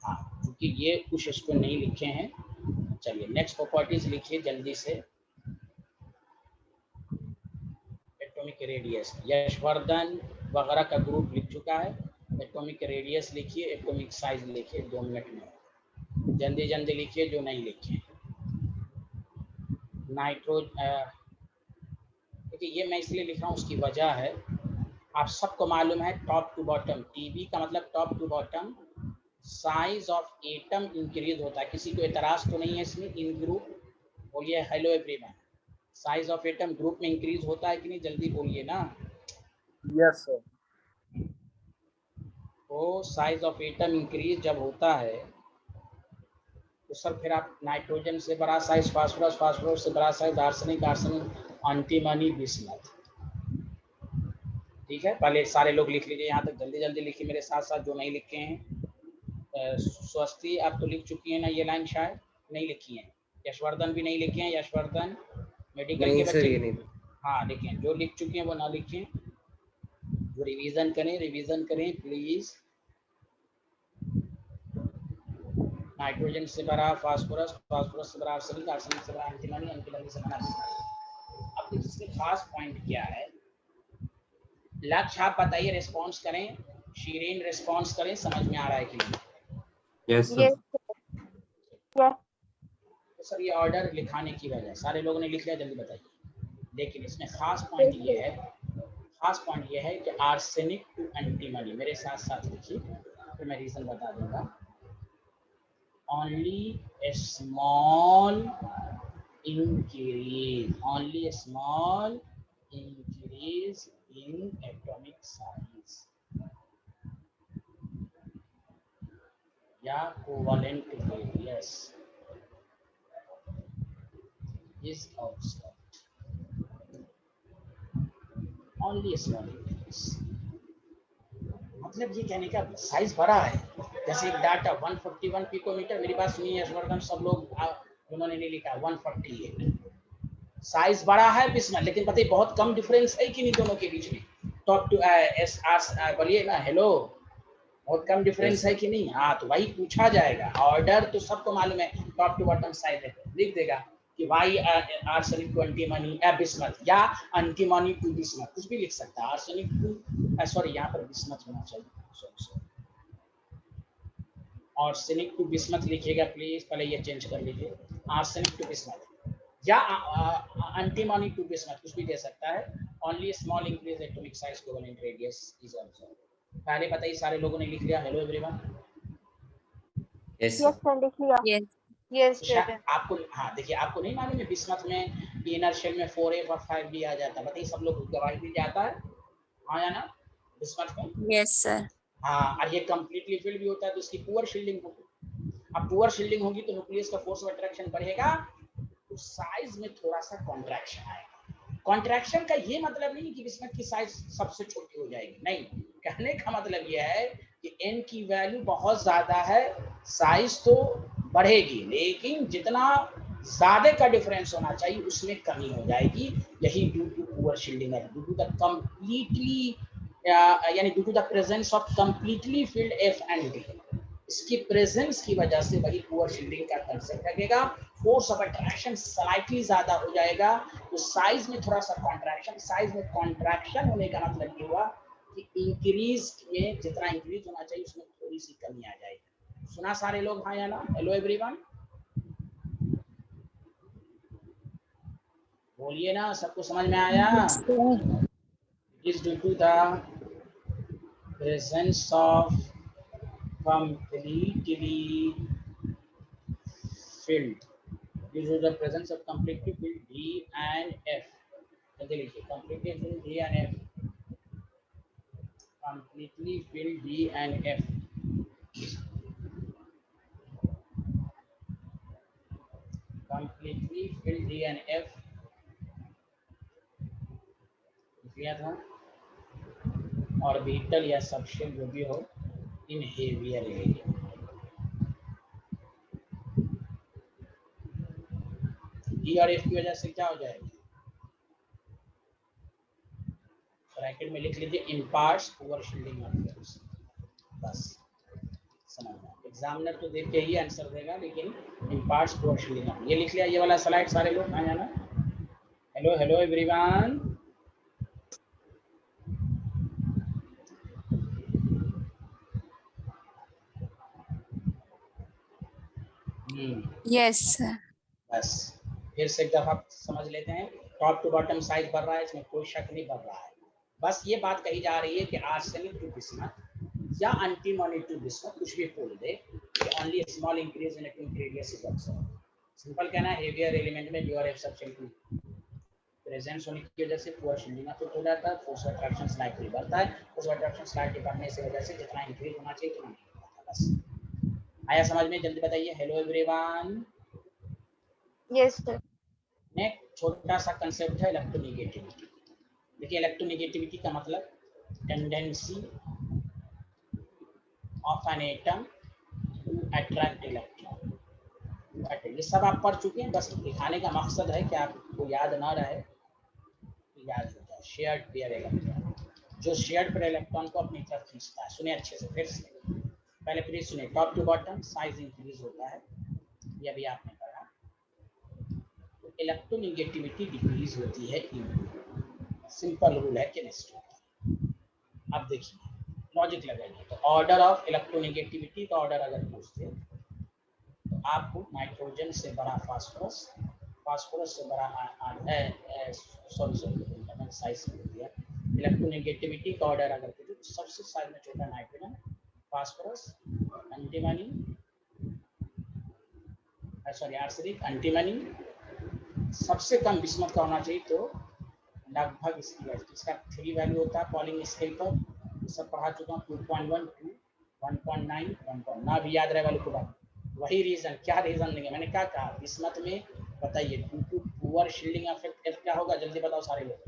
हाँ, क्योंकि ये कुछ स्टूडेंट नहीं लिखे हैं। चलिए नेक्स्ट प्रॉपर्टीज लिखिए जल्दी से। एटॉमिक रेडियस, यशवर्धन वगैरह का ग्रुप लिख चुका है। एटॉमिक रेडियस लिखिए, एटॉमिक साइज लिखिए 2 मिनट में। जल्दी जल्दी लिखिए जो नहीं लिखे। देखिए ये मैं इसलिए लिख रहा हूँ, उसकी वजह है, आप सबको मालूम है टॉप टू बॉटम, टीबी का मतलब top to bottom size of atom increase होता है। किसी को एतराज तो नहीं है इसमें? इन ग्रुप बोलिए hello everyone. Size of atom group में इंक्रीज होता है कि नहीं? जल्दी बोलिए ना। Yes, sir. तो साइज ऑफ एटम इंक्रीज जब होता है तो सर फिर आप नाइट्रोजन से बड़ा साइज फास्फोरस, फास्फोरस से बड़ा size arsenic, arsenic antimony, bismuth. ठीक है, पहले सारे लोग लिख लीजिए यहाँ तक, जल्दी जल्दी लिखिए मेरे साथ साथ जो नहीं लिखे हैं। स्वस्ति आप तो लिख चुकी हैं ना ये लाइन? शायद नहीं लिखी है। यशवर्धन भी नहीं लिखे हैं। यशवर्धन मेडिकल के नहीं सर, बच्चे? ये नहीं। हाँ लिखें, जो लिख चुके हैं वो ना लिखें, जो रिवीजन करें रिवीजन करें प्लीज। नाइट्रोजन से बड़ा फास्फोरस, फास्फोरस से बड़ा आर्सेनिक, आर्सेनिक से बड़ा एंटीमनी, एंटीमनी से बड़ा बिस्मथ। अब इसमें खास पॉइंट क्या है? लक्ष्य आप बताइए, रिस्पॉन्स करें, शीरीन रिस्पॉन्स करें, समझ में आ रहा है कि नहीं? Yes Yes, sir. yes. तो सर ये ऑर्डर लिखाने की वजह, सारे लोगों ने लिख लिया, जल्दी बताइए। लेकिन इसमें खास पॉइंट ये है, खास पॉइंट ये है कि आर्सेनिक टू एंटीमनी, मेरे साथ साथ लिखिए फिर मैं रीजन बता दूंगा। Only A small increase, only a small increase in atomic size या covalent radius is observed, only a small increase। मतलब ये कहने का साइज बड़ा है। जैसे एक डाटा 141 पिकोमीटर, मेरी बात सुनिए यशवर्धन, सब लोग उन्होंने नहीं लिखा 148। साइज बड़ा है बिस्मथ, लेकिन बताइए बहुत कम डिफरेंस है कि नहीं दोनों के बीच में? टॉप टू एस आर बोलिए ना, हेलो, बहुत कम डिफरेंस है कि नहीं? हाँ, तो वही पूछा जाएगा। ऑर्डर तो सबको मालूम है, टॉप टू बॉटम साइज है, लिख देगा कि why arsenic to antimony bismuth, या एंटीमनी टू बिस्मथ, कुछ भी लिख सकता है। आर्सेनिक टू, सॉरी यहाँ पर बिस्मथ होना चाहिए, सॉरी आर्सेनिक टू बिस्मथ लिखिएगा प्लीज, पहले ये चेंज कर लीजिए, आर्सेनिक टू बिस्मथ या एंटीमनी टू बिस्मथ, कुछ भी दे सकता है। Only small increase atomic size covalent radius is observed. पहले बताइए, सारे लोगों ने लिख लिया? Hello everyone. Yes Yes, sir. sir, लिख लिया। Yes. Yes, तो sir. आपको, हाँ देखिए, आपको नहीं मालूम है बिस्मथ में इनर शेल में 4F और 5B आ जाता है? बताइए, सब लोग गवाही भी जाता है हाँ या ना बिस्मथ में? Yes, sir. हाँ, और ये कंप्लीटली फिल्ड भी होता है तो इसकी पुअर शील्डिंग होगी। अब पुअर शील्डिंग होगी तो न्यूक्लियस का फोर्स ऑफ अट्रैक्शन बढ़ेगा, तो साइज में थोड़ा सा कॉन्ट्रैक्शन आएगा। कॉन्ट्रैक्शन का ये मतलब नहीं कि बिस्मथ की साइज सबसे छोटी हो जाएगी, नहीं, कहने का मतलब यह है कि n की वैल्यू बहुत ज्यादा है, साइज तो बढ़ेगी, लेकिन जितना ज्यादा का डिफरेंस होना चाहिए उसमें कमी हो जाएगी। यही ड्यू टू पुअर शील्डिंग है, ड्यू टू द कंप्लीटली यानी due to the presence of completely filled f and d, इसकी प्रेजेंस की वजह से वही पुअर शील्डिंग का कंसेप्ट लगेगा। फोर्स ऑफ अट्रैक्शन स्लाइटली ज्यादा हो जाएगा, तो साइज में थोड़ा सा कॉन्ट्रैक्शन, साइज में कॉन्ट्रैक्शन होने का मतलब ये हुआ कि इंक्रीज में जितना इंक्रीज होना चाहिए उसमें थोड़ी सी कमी आ जाएगी। सुना सारे लोग हाँ या ना? हेलो एवरीवन, बोलिए ना, सबको समझ में आया? Yes, sir. Is due to the presence of completely filled, due to the presence of completely filled D and F, जल्दी लिखिए, completely filled D and F, completely filled D and F, completely filled D and F किया था, ऑर्बिटल या सबशेल जो भी हो इन हेवियर एलिमेंट। डी और एफ की वजह से क्या हो जाएगा, ब्रैकेट में लिख लीजिए इम्पार्ट्स पुअर शील्डिंग ऑफ, बस समझना। एग्जामिनर तो देख के ही आंसर देगा, लेकिन इम्पार्ट्स पुअर शील्डिंग ऑफ, ये लिख लिया ये वाला स्लाइड सारे लोग आ जाना। Hello hello everyone, Yes, sir. बस फिर से एक दफा समझ लेते हैं, टॉप टू बॉटम साइज बढ़ रहा है, इसमें कोई शक नहीं बढ़ रहा है। बस ये बात कही जा रही है कि आर्सेनिक टू बिस्मथ या एंटीमनी टू बिस्मथ, कुछ भी बोल दे, only small increase in atomic radius is observed. Simple कहना है, हेवियर एलिमेंट में डी और एफ सबशेल की प्रेजेंस होने की वजह से पुअर शील्डिंग अफेक्ट हो जाता है, फोर्स ऑफ अट्रैक्शन स्लाइटली बढ़ता है, फोर्स ऑफ अट्रैक्शन स्लाइटली बढ़ने से वजह से जितना इंक्रीज होना चाहिए उतना नहीं होता। बस आया समझ में, जल्दी बताइए। Hello everyone, Yes, sir. Next छोटा सा कंसेप्ट है इलेक्ट्रोनेगेटिविटी। देखिए इलेक्ट्रोनेगेटिविटी का मतलब tendency of an atom to attract electron. ये सब आप पढ़ चुके हैं, बस दिखाने का मकसद है कि आपको याद ना रहे, याद हो जाए। शेयर्ड पेयर इलेक्ट्रॉन, जो शेयर्ड पेयर इलेक्ट्रॉन को अपनी तरफ खींचता है। सुनिए अच्छे से, फिर से पहले प्लीज सुनिए। Top to bottom size increase होता है, ये भी आपने पढ़ा। इलेक्ट्रोनेगेटिविटी डिक्रीज होती है, सिंपल रूल है केमिस्ट्री। अब देखिए लॉजिक लगाइए, तो ऑर्डर ऑफ इलेक्ट्रोनेगेटिविटी का ऑर्डर अगर पूछते तो आपको नाइट्रोजन से बड़ा फास्फोरस, फास्फोरस से बड़ा साइज दिया। इलेक्ट्रोनेगेटिविटी का ऑर्डर अगर पूछे तो सबसे साइज में छोटा nitrogen, phosphorus, antimony, sorry arsenic, antimony, सबसे कम बिस्मथ का होना चाहिए, तो लगभग इसका 3 वैल्यू होता है पॉलिंग स्केल पर, सब पढ़ा चुका हूँ, 2.1 2 1.9 1. ना भी याद रहे वाले को बात। वही रीजन, क्या रीजन देंगे, मैंने क्या कहा बिस्मथ में, बताइए due to poor shielding effect f क्या होगा, जल्दी बताओ सारे लोग।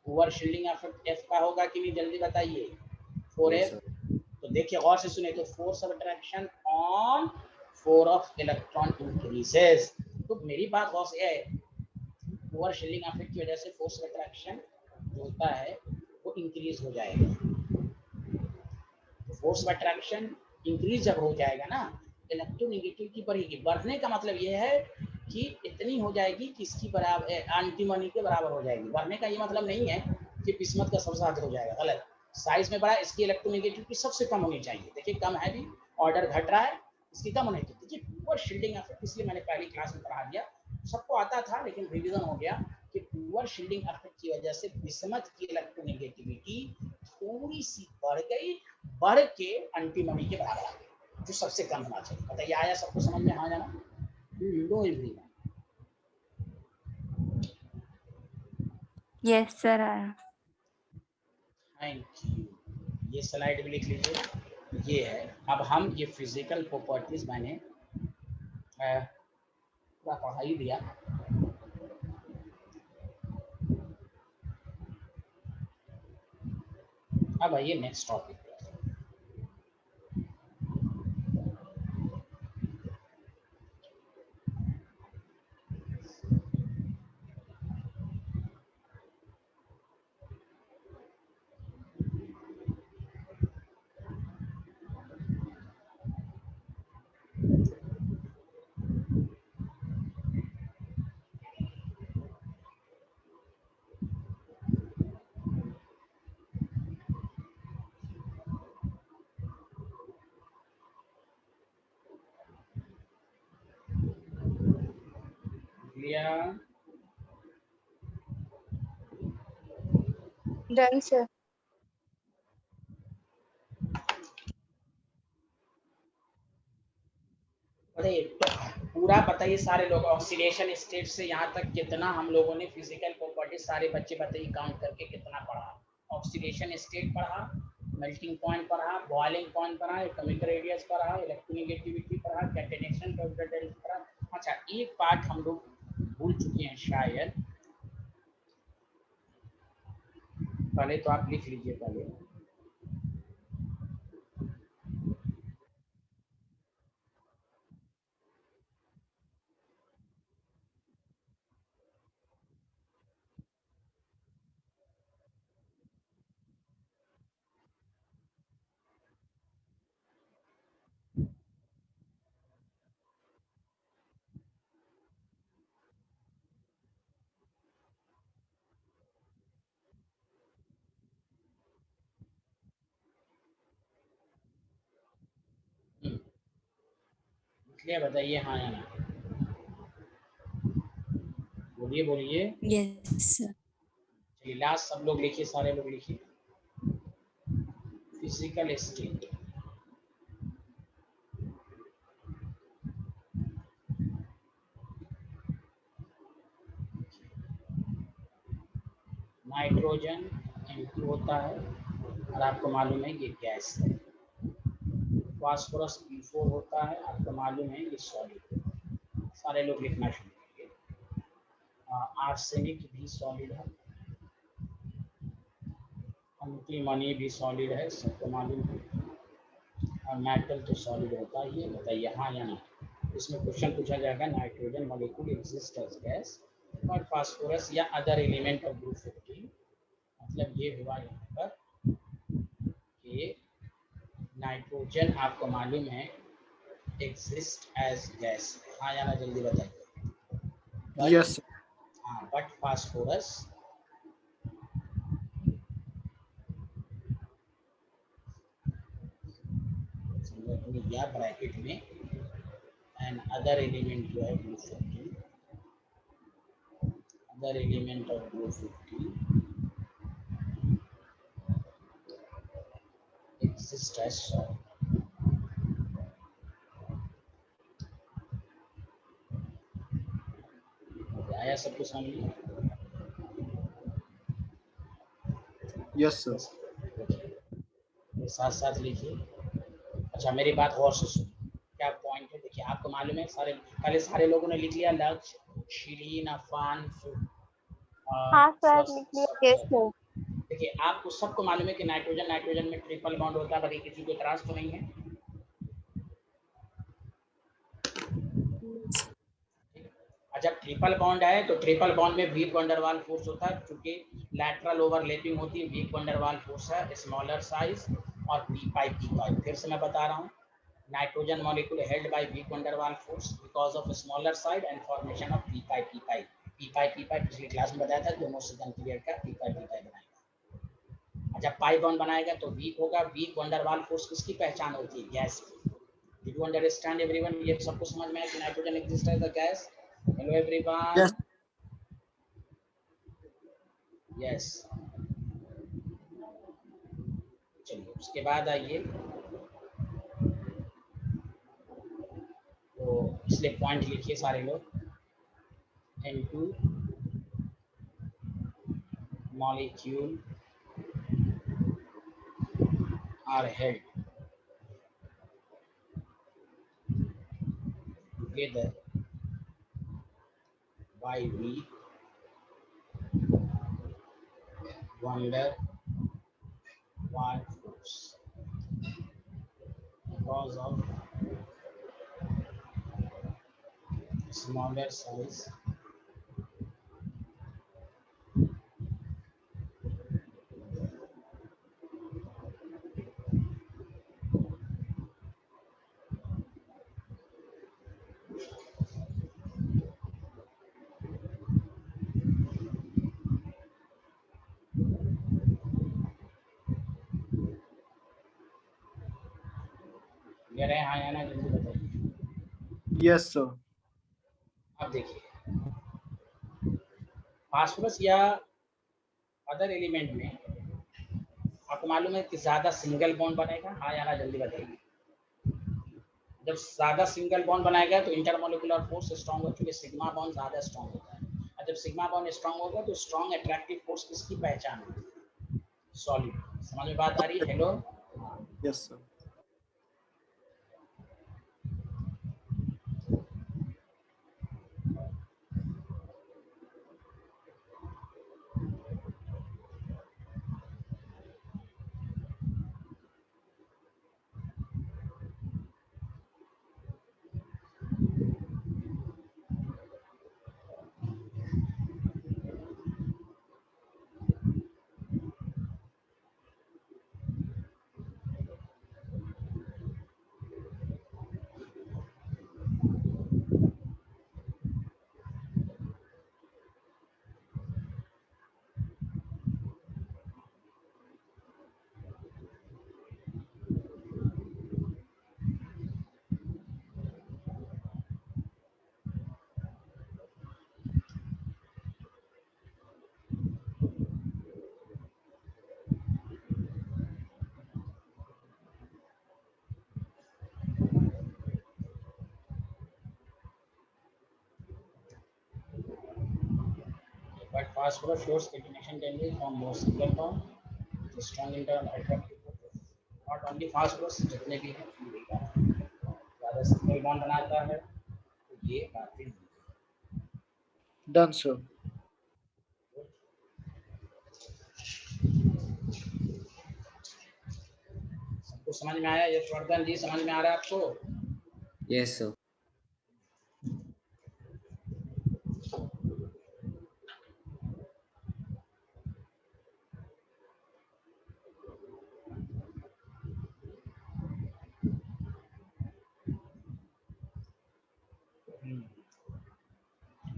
पुअर शील्डिंग इफेक्ट एफ का होगा कि नहीं, जल्दी बताइए। 4f, तो देखिए गौर से सुनिए, तो force of attraction on 4 of electron increases. तो मेरी बात गौर से है, पुअर शील्डिंग इफेक्ट की वजह से फोर्स ऑफ अट्रैक्शन जो होता है वो इंक्रीज हो जाएगा। तो फोर्स ऑफ अट्रैक्शन इंक्रीज जब हो जाएगा ना, इलेक्ट्रोनेगेटिविटी बढ़ेगी। बढ़ने का मतलब ये है कि इतनी हो जाएगी कि इसकी बराबर, एंटीमनी के बराबर हो जाएगी। बढ़ने का ये मतलब नहीं है कि बिस्मथ का सबसे ज्यादा हो जाएगा, गलत। साइज में बड़ा, इसकी इलेक्ट्रोनेगेटिविटी सबसे कम होनी चाहिए। देखिए कम है भी, ऑर्डर घट रहा है, इसकी कम होनी चाहिए। देखिए पुअर शील्डिंग इफेक्ट, इसलिए मैंने पहली क्लास में पढ़ा दिया, सबको आता था लेकिन रिवीजन हो गया कि पुअर शील्डिंग इफेक्ट की वजह से बिस्मथ की इलेक्ट्रोनेगेटिविटी थोड़ी सी बढ़ गई, बढ़ के एंटीमनी के बराबर आ गई, जो सबसे कम होना चाहिए। बताइए आया सबको समझ में? हाँ जाना लो everyone. Yes, sir. Thank you. ये स्लाइड भी लिख लीजिए, ये है। अब हम ये फिजिकल प्रॉपर्टीज मैंने पूरा पढ़ा ही दिया। अब आइए नेक्स्ट टॉपिक। Done, sir. पूरा बताइए सारे लोग, ऑक्सीडेशन स्टेट से यहाँ तक कितना हम लोगों ने फिजिकल प्रॉपर्टीज, सारे बच्चे बताइए काउंट करके कितना पढ़ा। ऑक्सीडेशन स्टेट पढ़ा, मेल्टिंग पॉइंट पढ़ा, बॉइलिंग पॉइंट पढ़ा, एटॉमिक रेडियस पढ़ा, इलेक्ट्रोनेगेटिविटी पढ़ा, कैटेनेशन पढ़ा। हाँ अच्छा, एक पार्ट हम लोग भूल चुके हैं शायद, पहले तो आप लिख लीजिए पहले। इसलिए बताइए हाँ या ना, बोलिए बोलिए। Yes, sir. चलिए लास्ट सब लोग लिखिए, सारे लोग लिखिए। फिजिकल स्टेट, नाइट्रोजन N2 होता है और आपको मालूम है ये गैस है। फास्फोरस P4 होता है, आपको मालूम है ये सॉलिड है। सारे लोग लिखना शुरू कीजिए। आर्सेनिक भी सॉलिड है, एंटीमनी भी सॉलिड है, सबको मालूम है। और मेटल तो सॉलिड होता ही है, बताइए हाँ या ना। इसमें क्वेश्चन पूछा जाएगा, nitrogen molecule exist as gas और फास्फोरस या अदर एलिमेंट ऑफ ग्रुप 15, मतलब ये हुआ यहाँ पर कि नाइट्रोजन आपको मालूम है एग्जिस्ट एज गैस, हाँ या ना जल्दी बताइए। Yes, sir. बट फास्फोरस या ब्रैकेट में एंड अदर एलिमेंट जो है group 15, other element of group 15 exist as solid. आया सब कुछ समझ में? Yes, sir. साथ साथ लिखिए। अच्छा मेरी बात और से सुनिए, क्या पॉइंट है देखिए, आपको मालूम है सारे, पहले सारे लोगों ने लिख लिया लक्ष्य, शीलीन, अफान, हाँ सर, लिख लिया। Yes sir. देखिए आपको सबको मालूम है कि नाइट्रोजन नाइट्रोजन में ट्रिपल बॉन्ड होता है, बाकी किसी को इतराज तो नहीं है। जब ट्रिपल बॉन्ड है तो ट्रिपल बॉन्ड में वीक वंडरवाल फोर्स होता है, क्योंकि लैटरल ओवरलैपिंग होती है, वीक वंडरवाल फोर्स है स्मॉलर साइज और पी पाई। फिर से मैं बता रहा हूँ, nitrogen molecule held by weak van der Waals force because of smaller side and formation of P pi. पिछली क्लास में बताया था, दोनों सेकंड पीरियड का पी पाई बनाएगा। जब पाई बॉन्ड बनाएगा तो वीक होगा। वीक वंडरवाल फोर्स किसकी पहचान होती है? गैस की। Did you understand everyone? ये सबको समझ में आया कि nitrogen exist as a gas? Hello everyone. Yes. Yes. चलिए उसके बाद आइए, तो इसलिए पॉइंट लिखिए सारे लोग। N2 molecule are held together by weak van der Waals force because of smaller size कह रहे हैं हाँ या ना, जल्दी बताइए। Yes, sir. अब देखिए, फास्फोरस या अदर एलिमेंट में आपको मालूम है कि ज्यादा सिंगल बॉन्ड बनेगा, हाँ या ना जल्दी बताइए। जब ज्यादा सिंगल बॉन्ड बनाएगा तो इंटरमोलिकुलर फोर्स स्ट्रांग होगा, क्योंकि सिग्मा बॉन्ड ज्यादा स्ट्रांग होता है। और जब सिग्मा बॉन्ड स्ट्रांग होगा तो स्ट्रांग अट्रैक्टिव फोर्स किसकी पहचान होती है? सॉलिड। समझ में बात आ रही है? Hello. Yes, sir. but phosphorus shows catenation tendency from more single bond to strong internal attractive force. Not only phosphorus, जितने भी हैं ज़्यादा single bond बनाता है तो ये बातें हैं। Done, sir. सबको समझ में आया? यशवर्धन जी समझ में आ रहा है आपको? Yes, sir.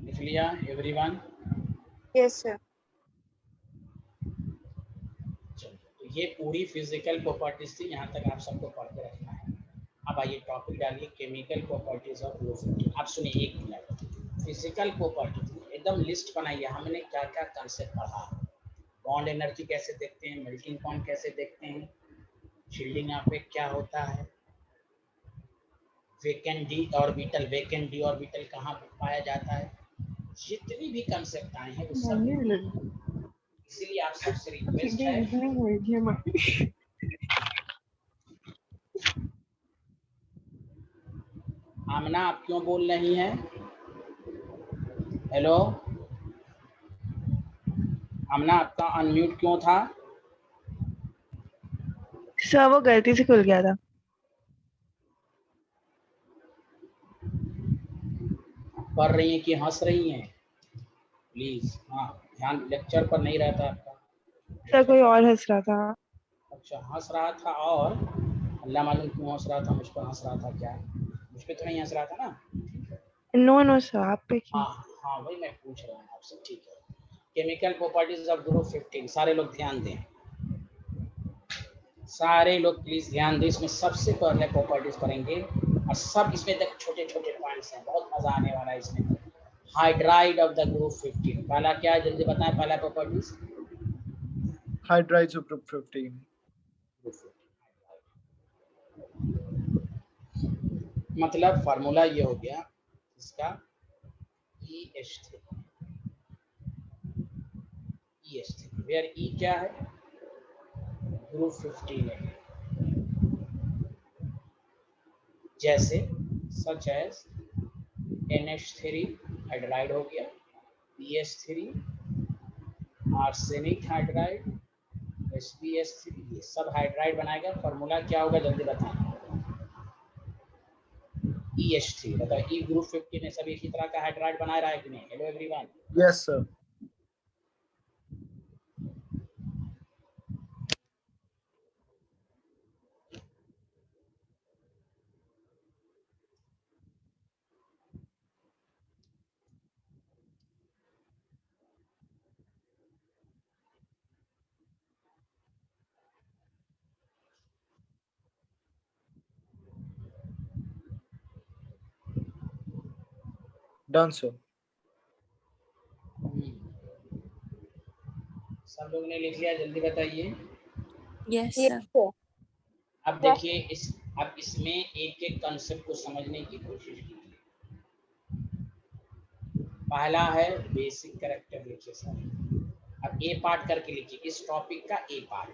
लिख लिया एवरीवन? Yes, sir. तो ये पूरी फिजिकल प्रॉपर्टीज थी, यहाँ तक आप सबको पढ़ के रखना है। अब आइए टॉपिक डालिए केमिकल प्रॉपर्टीज ऑफ ग्लूकोज। आप सुनिए एक मिनट, फिजिकल प्रॉपर्टीज एकदम लिस्ट बनाइए, हमने क्या क्या कंसेप्ट पढ़ा। बॉन्ड एनर्जी कैसे देखते हैं, मेल्टिंग पॉइंट कैसे देखते हैं, शील्डिंग इफेक्ट क्या होता है, वेकेंट डी ऑर्बिटल कहाँ पाया जाता है, जितनी भी कंसेप्ट आए हैं वो सब, इसीलिए आप सबसे रिक्वेस्ट है आमना आप क्यों बोल रही हैं? हेलो आमना, आपका अनम्यूट क्यों था? सर वो गलती से खुल गया था। पढ़ रही हैं कि हंस रही हैं? प्लीज हाँ, ध्यान लेक्चर पर नहीं रहता आपका। सर कोई और हंस रहा था। अच्छा हंस रहा था, और अल्लाह मालूम क्यों हंस रहा था, मुझ पर हंस रहा था क्या? मुझ पर तो नहीं हंस रहा था ना? नो सर आप पे क्यों? हाँ वही मैं पूछ रहा हूँ आपसे। ठीक है, केमिकल प्रॉपर्टीज ऑफ ग्रुप 15, सारे लोग ध्यान दें, सारे लोग प्लीज ध्यान दें। इसमें सबसे पहले प्रॉपर्टीज पढ़ेंगे और सब इसमें तक छोटे छोटे पॉइंट्स हैं, बहुत मजा आने वाला है इसमें। हाइड्राइड ऑफ द ग्रुप 15, पहला क्या है जल्दी बताएं, पहला प्रॉपर्टीज। Hydrides of group 15. मतलब फार्मूला ये हो गया इसका EH3, वेयर E क्या है, ग्रुप 15 है। जैसे सच एज NH3 हाइड्राइड हो गया, BH3 आर्सेनिक हाइड्राइड, SbH3, ये सब हाइड्राइड बनाएगा। फार्मूला क्या होगा जल्दी बताएं? EH3, बताओ E ग्रुप 15 ने सब एक ही तरह का हाइड्राइड बना रहा है कि नहीं? Hello everyone. Yes, sir. Done, sir. सब लोग ने लिख लिया, जल्दी बताइए। Yes, Yes, sir. sir. अब देखिए अब इसमें एक एक कंसेप्ट को समझने की कोशिश कीजिए। पहला है बेसिक कैरेक्टरिस्टिक्स। अब ए पार्ट करके लिखिए, इस टॉपिक का ए पार्ट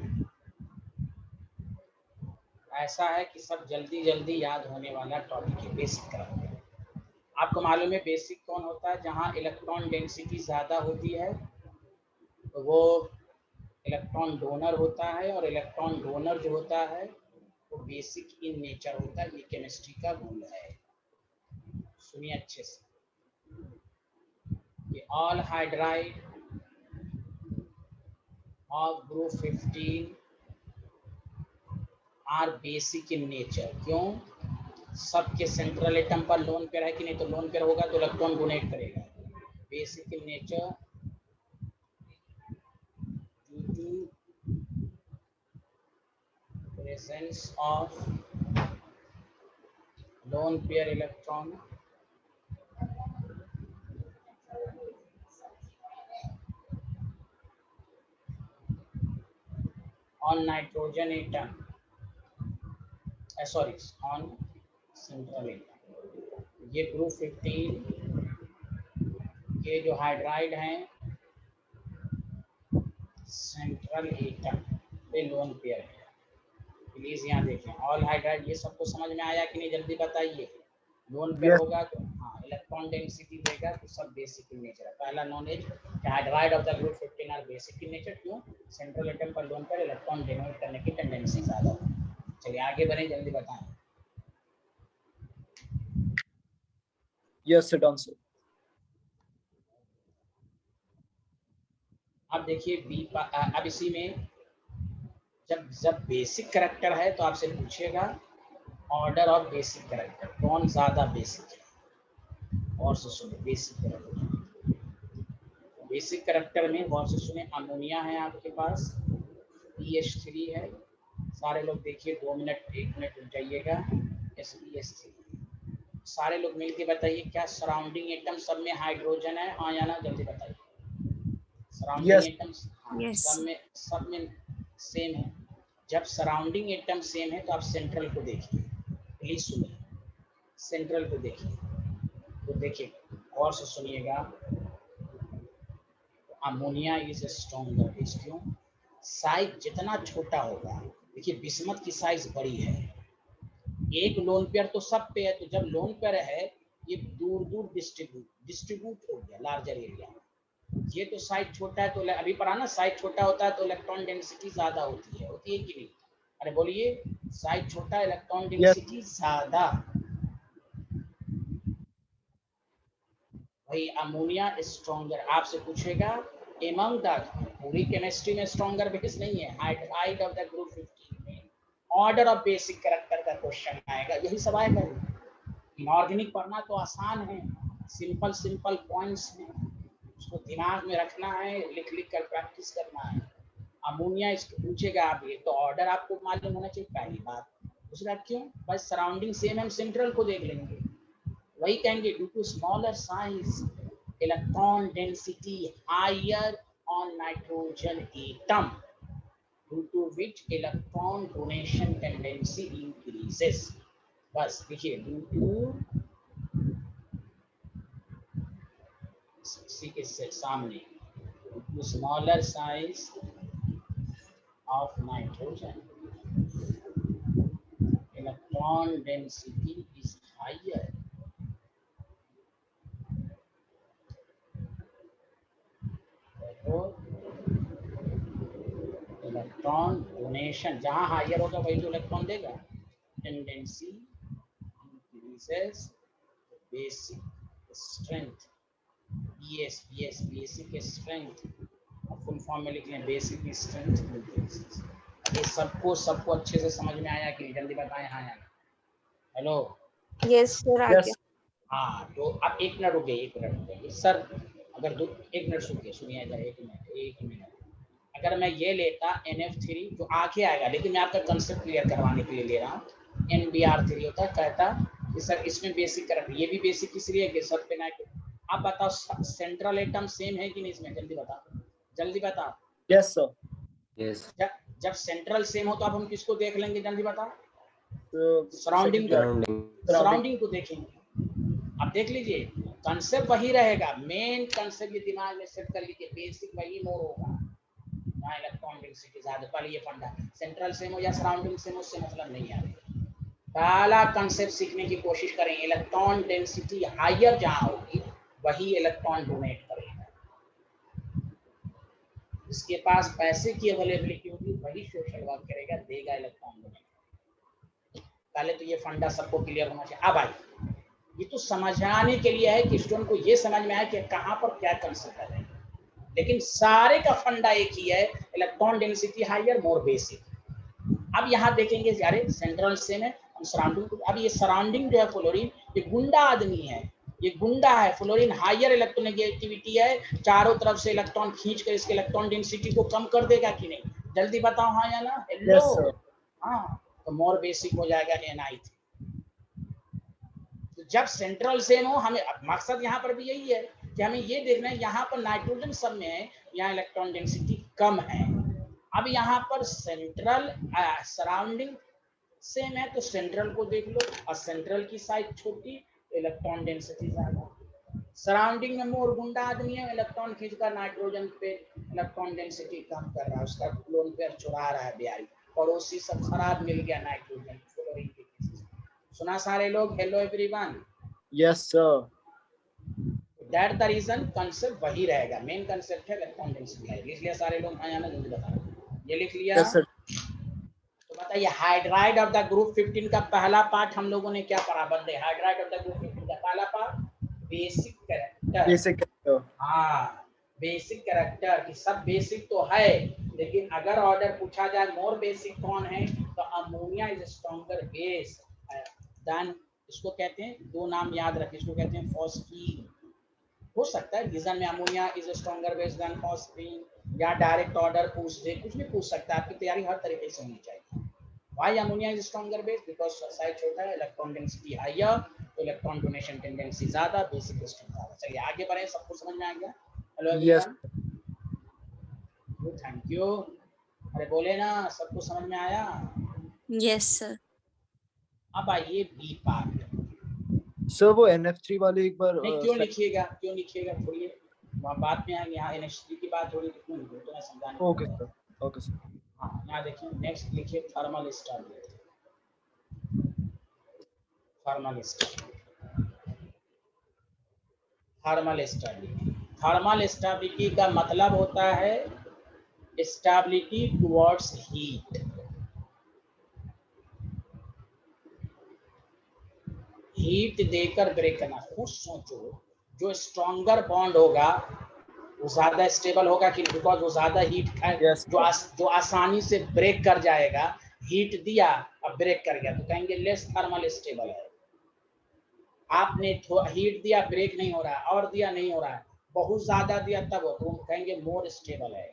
ऐसा है कि सब जल्दी जल्दी याद होने वाला टॉपिक है। बेसिक कैरेक्टर आपको मालूम है, बेसिक कौन होता है? जहां इलेक्ट्रॉन डेंसिटी ज्यादा होती है तो वो इलेक्ट्रॉन डोनर होता है, और इलेक्ट्रॉन डोनर जो होता है वो बेसिक इन नेचर होता है। ये केमिस्ट्री का रूल है, सुनिए अच्छे से। कि all hydride of group 15 are basic in nature. क्यों? सबके सेंट्रल एटम पर लोन पेयर है कि नहीं? तो लोन पेयर होगा तो इलेक्ट्रॉन डोनेट करेगा। Basic in nature due to presence of lone pair electron on nitrogen atom, sorry on central atom। ये ग्रुप 15 के जो हाइड्राइड हैं सेंट्रल एटम पे लोन पेयर है। प्लीज यहाँ देखें, ऑल हाइड्राइड, ये सबको समझ में आया कि नहीं, जल्दी बताइए। Lone pair Yes. होगा तो हाँ इलेक्ट्रॉन डेंसिटी देगा तो सब बेसिक इन नेचर है। पहला नॉलेज कि hydride of the group 15 are basic in nature. क्यों? सेंट्रल एटम पर लोन पेयर इलेक्ट्रॉन डोनेट करने की टेंडेंसी ज्यादा है। चलिए आगे बढ़े, जल्दी बताएं। Yes, done, sir. अब देखिए अब इसी में जब जब बेसिक कैरेक्टर है तो आपसे पूछेगा ऑर्डर ऑफ बेसिक कैरेक्टर, कौन ज्यादा बेसिक है। और से सुने बेसिक कैरेक्टर, बेसिक कैरेक्टर में गौर से सुने, अमोनिया है आपके पास, PH3 है। सारे लोग देखिए 2 मिनट 1 मिनट रुक जाइएगा। SPH3, सारे लोग मिलके बताइए क्या सराउंडिंग एटम सब में हाइड्रोजन है, हाँ या ना, जल्दी बताइए। Surrounding Yes. Atoms Yes. सब में सेम है। जब सराउंडिंग एटम सेम है तो आप सेंट्रल को देखिए, प्लीज सुनिए, सेंट्रल को देखिए तो देखिए और से सुनिएगा। अमोनिया इज स्ट्रॉन्गर, क्यों? साइज जितना छोटा होगा, देखिए बिस्मथ की साइज बड़ी है, एक लोन पेयर तो सब पे है, तो जब लोन पेयर है ये दूर दूर डिस्ट्रीब्यूट हो गया लार्जर एरिया। ये तो साइज छोटा है तो अभी पढ़ा ना, साइज छोटा होता है तो इलेक्ट्रॉन डेंसिटी ज्यादा होती है कि नहीं? अरे बोलिए, साइज छोटा इलेक्ट्रॉन डेंसिटी ज्यादा। भाई अमोनिया स्ट्रॉन्गर, आपसे पूछेगा एमंग द, पूरी केमिस्ट्री में स्ट्रॉन्गर बेस नहीं है, हाइड्राइड ऑफ द ग्रुप 15 में ऑर्डर ऑफ बेसिक कैरेक्टर का क्वेश्चन आएगा, यही सब आएगा। इनऑर्गेनिक पढ़ना तो आसान है, सिंपल सिंपल पॉइंट्स हैं, उसको दिमाग में रखना है, लिख लिख कर प्रैक्टिस करना है। अमोनिया इसको पूछेगा आप, ये तो ऑर्डर आपको मालूम होना चाहिए, पहली बात। दूसरी बात क्यों? बस सराउंडिंग सेम, हम सेंट्रल को देख लेंगे, वही कहेंगे due to smaller size electron density higher on nitrogen atom due to which electron donation tendency increases. बस देखिए ड्यू टू, सी के सामने smaller size of nitrogen, electron density is higher. Therefore, electron donation जहाँ हायर होगा वही तो इलेक्ट्रॉन देगा, tendency increases basic strength, basic strength, full form में लिख लें बेसिक स्ट्रेंथ इंक्रीजेस। ये सबको अच्छे से समझ में आया कि जल्दी बताएं हाँ या ना। हेलो यस सर, आ Yes. गया। हाँ, तो अब 1 मिनट रुक गए सर, अगर 1 मिनट सुनिए इधर, 1 मिनट। अगर मैं ये लेता NF3 जो आगे आएगा, लेकिन मैं आपका कंसेप्ट क्लियर करवाने के लिए ले रहा हूँ, NBr3 होता है, कहता कि सर इसमें बेसिक कर, ये भी बेसिक इसलिए है कि सर पे ना। आप बताओ सेंट्रल एटम सेम है कि नहीं इसमें, जल्दी बताओ। Yes, sir. Yes. जब सेंट्रल सेम हो तो अब हम किसको देख लेंगे, जल्दी बताओ। So, surrounding Surrounding. सराउंडिंग को देखेंगे। अब देख लीजिए कंसेप्ट वही रहेगा, मेन कंसेप्ट ये दिमाग में सेट कर लीजिए, बेसिक वही मोर होगा, जहाँ इलेक्ट्रॉन डेंसिटी ज्यादा। पहले ये फंडा, सेंट्रल सेम हो या सराउंडिंग सेम, उससे मतलब नहीं है। पहला कंसेप्ट सीखने की कोशिश करें, इलेक्ट्रॉन डेंसिटी हायर जहाँ होगी वही इलेक्ट्रॉन डोनेट करेगा, जिसके पास पैसे की अवेलेबिलिटी होगी वही सोशल वर्क करेगा, देगा इलेक्ट्रॉन डोनेट। पहले तो ये फंडा सबको क्लियर होना चाहिए। अब आइए, ये तो समझाने के लिए है कि स्टूडेंट को ये समझ में आए कि कहाँ पर क्या कंसेप्ट है, लेकिन सारे का फंडा एक ही है, electron density hire more basic. अब यहाँ देखेंगे यारे सेंट्रल सेम है, हम सराउंडिंग, अब ये सराउंडिंग जो है फ्लोरीन, ये गुंडा आदमी है, ये गुंडा है। फ्लोरीन हायर इलेक्ट्रोनेगेटिविटी है, चारों तरफ से इलेक्ट्रॉन खींच कर इसके इलेक्ट्रॉन डेंसिटी को कम कर देगा कि नहीं, जल्दी बताओ हाँ या ना। Hello, Yes, sir. हाँ, तो मोर बेसिक हो जाएगा Ni3। तो जब सेंट्रल सेम हो, हमें मकसद यहाँ पर भी यही है कि हमें ये देखना है, यहाँ पर नाइट्रोजन सब में है, यहाँ इलेक्ट्रॉन डेंसिटी कम है। अब यहाँ पर सेंट्रल सराउंडिंग सेम है तो सेंट्रल को देख लो, और सेंट्रल की साइज छोटी, इलेक्ट्रॉन डेंसिटी ज्यादा। सराउंडिंग में मोर गुंडा आदमी है, इलेक्ट्रॉन खींचकर नाइट्रोजन पे इलेक्ट्रॉन डेंसिटी कम कर रहा है, उसका लोन पेयर चुरा रहा है बिहारी, पड़ोसी सब खराब मिल गया नाइट्रोजन फ्लोरीन के केसेस। सुना सारे लोग? Hello everyone. Yes, sir. That the reason concept वही रहेगा, मेन कंसेप्ट है इलेक्ट्रॉन डेंसिटी है, इसलिए सारे लोग आया ना जल्दी बता। ये लिख लिया? Yes, sir. तो बताइए हाइड्राइड ऑफ द ग्रुप 15 का पहला पार्ट हम लोगों ने क्या पढ़ा? बंदे हाइड्राइड ऑफ द ग्रुप 15 का पहला पार्ट बेसिक कैरेक्टर। Basic. हाँ, बेसिक कैरेक्टर की सब बेसिक तो है, लेकिन अगर ऑर्डर पूछा जाए मोर बेसिक कौन है तो ammonia is stronger base than, इसको कहते हैं, दो नाम याद रखिए, इसको कहते हैं फॉस्फीन। हो सकता है रीजन में ammonia is stronger base than phosphine, या डायरेक्ट ऑर्डर पूछ दे, कुछ भी पूछ सकता है, आपकी तैयारी हर तरीके से होनी चाहिए। Why ammonia is stronger base? Because size छोटा है, इलेक्ट्रॉन डेंसिटी हायर, तो इलेक्ट्रॉन डोनेशन टेंडेंसी ज्यादा, बेसिक सिस्टम ज्यादा। चलिए आगे बढ़े, सबको समझ में आ गया? Hello Yes. Good, thank you. अरे बोले ना, सबको समझ में आया? Yes, sir. अब आइए बी पार्ट। Sir, वो NF3 वाले एक बार नहीं, क्यों लिखिएगा, क्यों लिखिएगा, थोड़ी वहाँ बात में आएंगे, यहाँ NH3 की बात थोड़ी क्यों लिखो, तो मैं समझाने। Okay, sir. Okay, sir. हाँ, यहाँ देखिए, नेक्स्ट लिखिए thermal stability. Thermal stability, thermal stability, thermal stability का मतलब होता है स्टेबिलिटी टुवर्ड्स हीट। हीट देकर ब्रेक करना। खुद सोचो, जो स्ट्रॉन्गर बॉन्ड होगा वो ज्यादा स्टेबल होगा कि, बिकॉज वो ज्यादा हीट खाए। Yes, जो आसानी से ब्रेक कर जाएगा, हीट दिया अब ब्रेक कर गया, तो कहेंगे लेस थर्मल स्टेबल है। आपने हीट दिया, ब्रेक नहीं हो रहा है, और दिया नहीं हो रहा है, बहुत ज्यादा दिया तब हो, तो कहेंगे मोर स्टेबल है।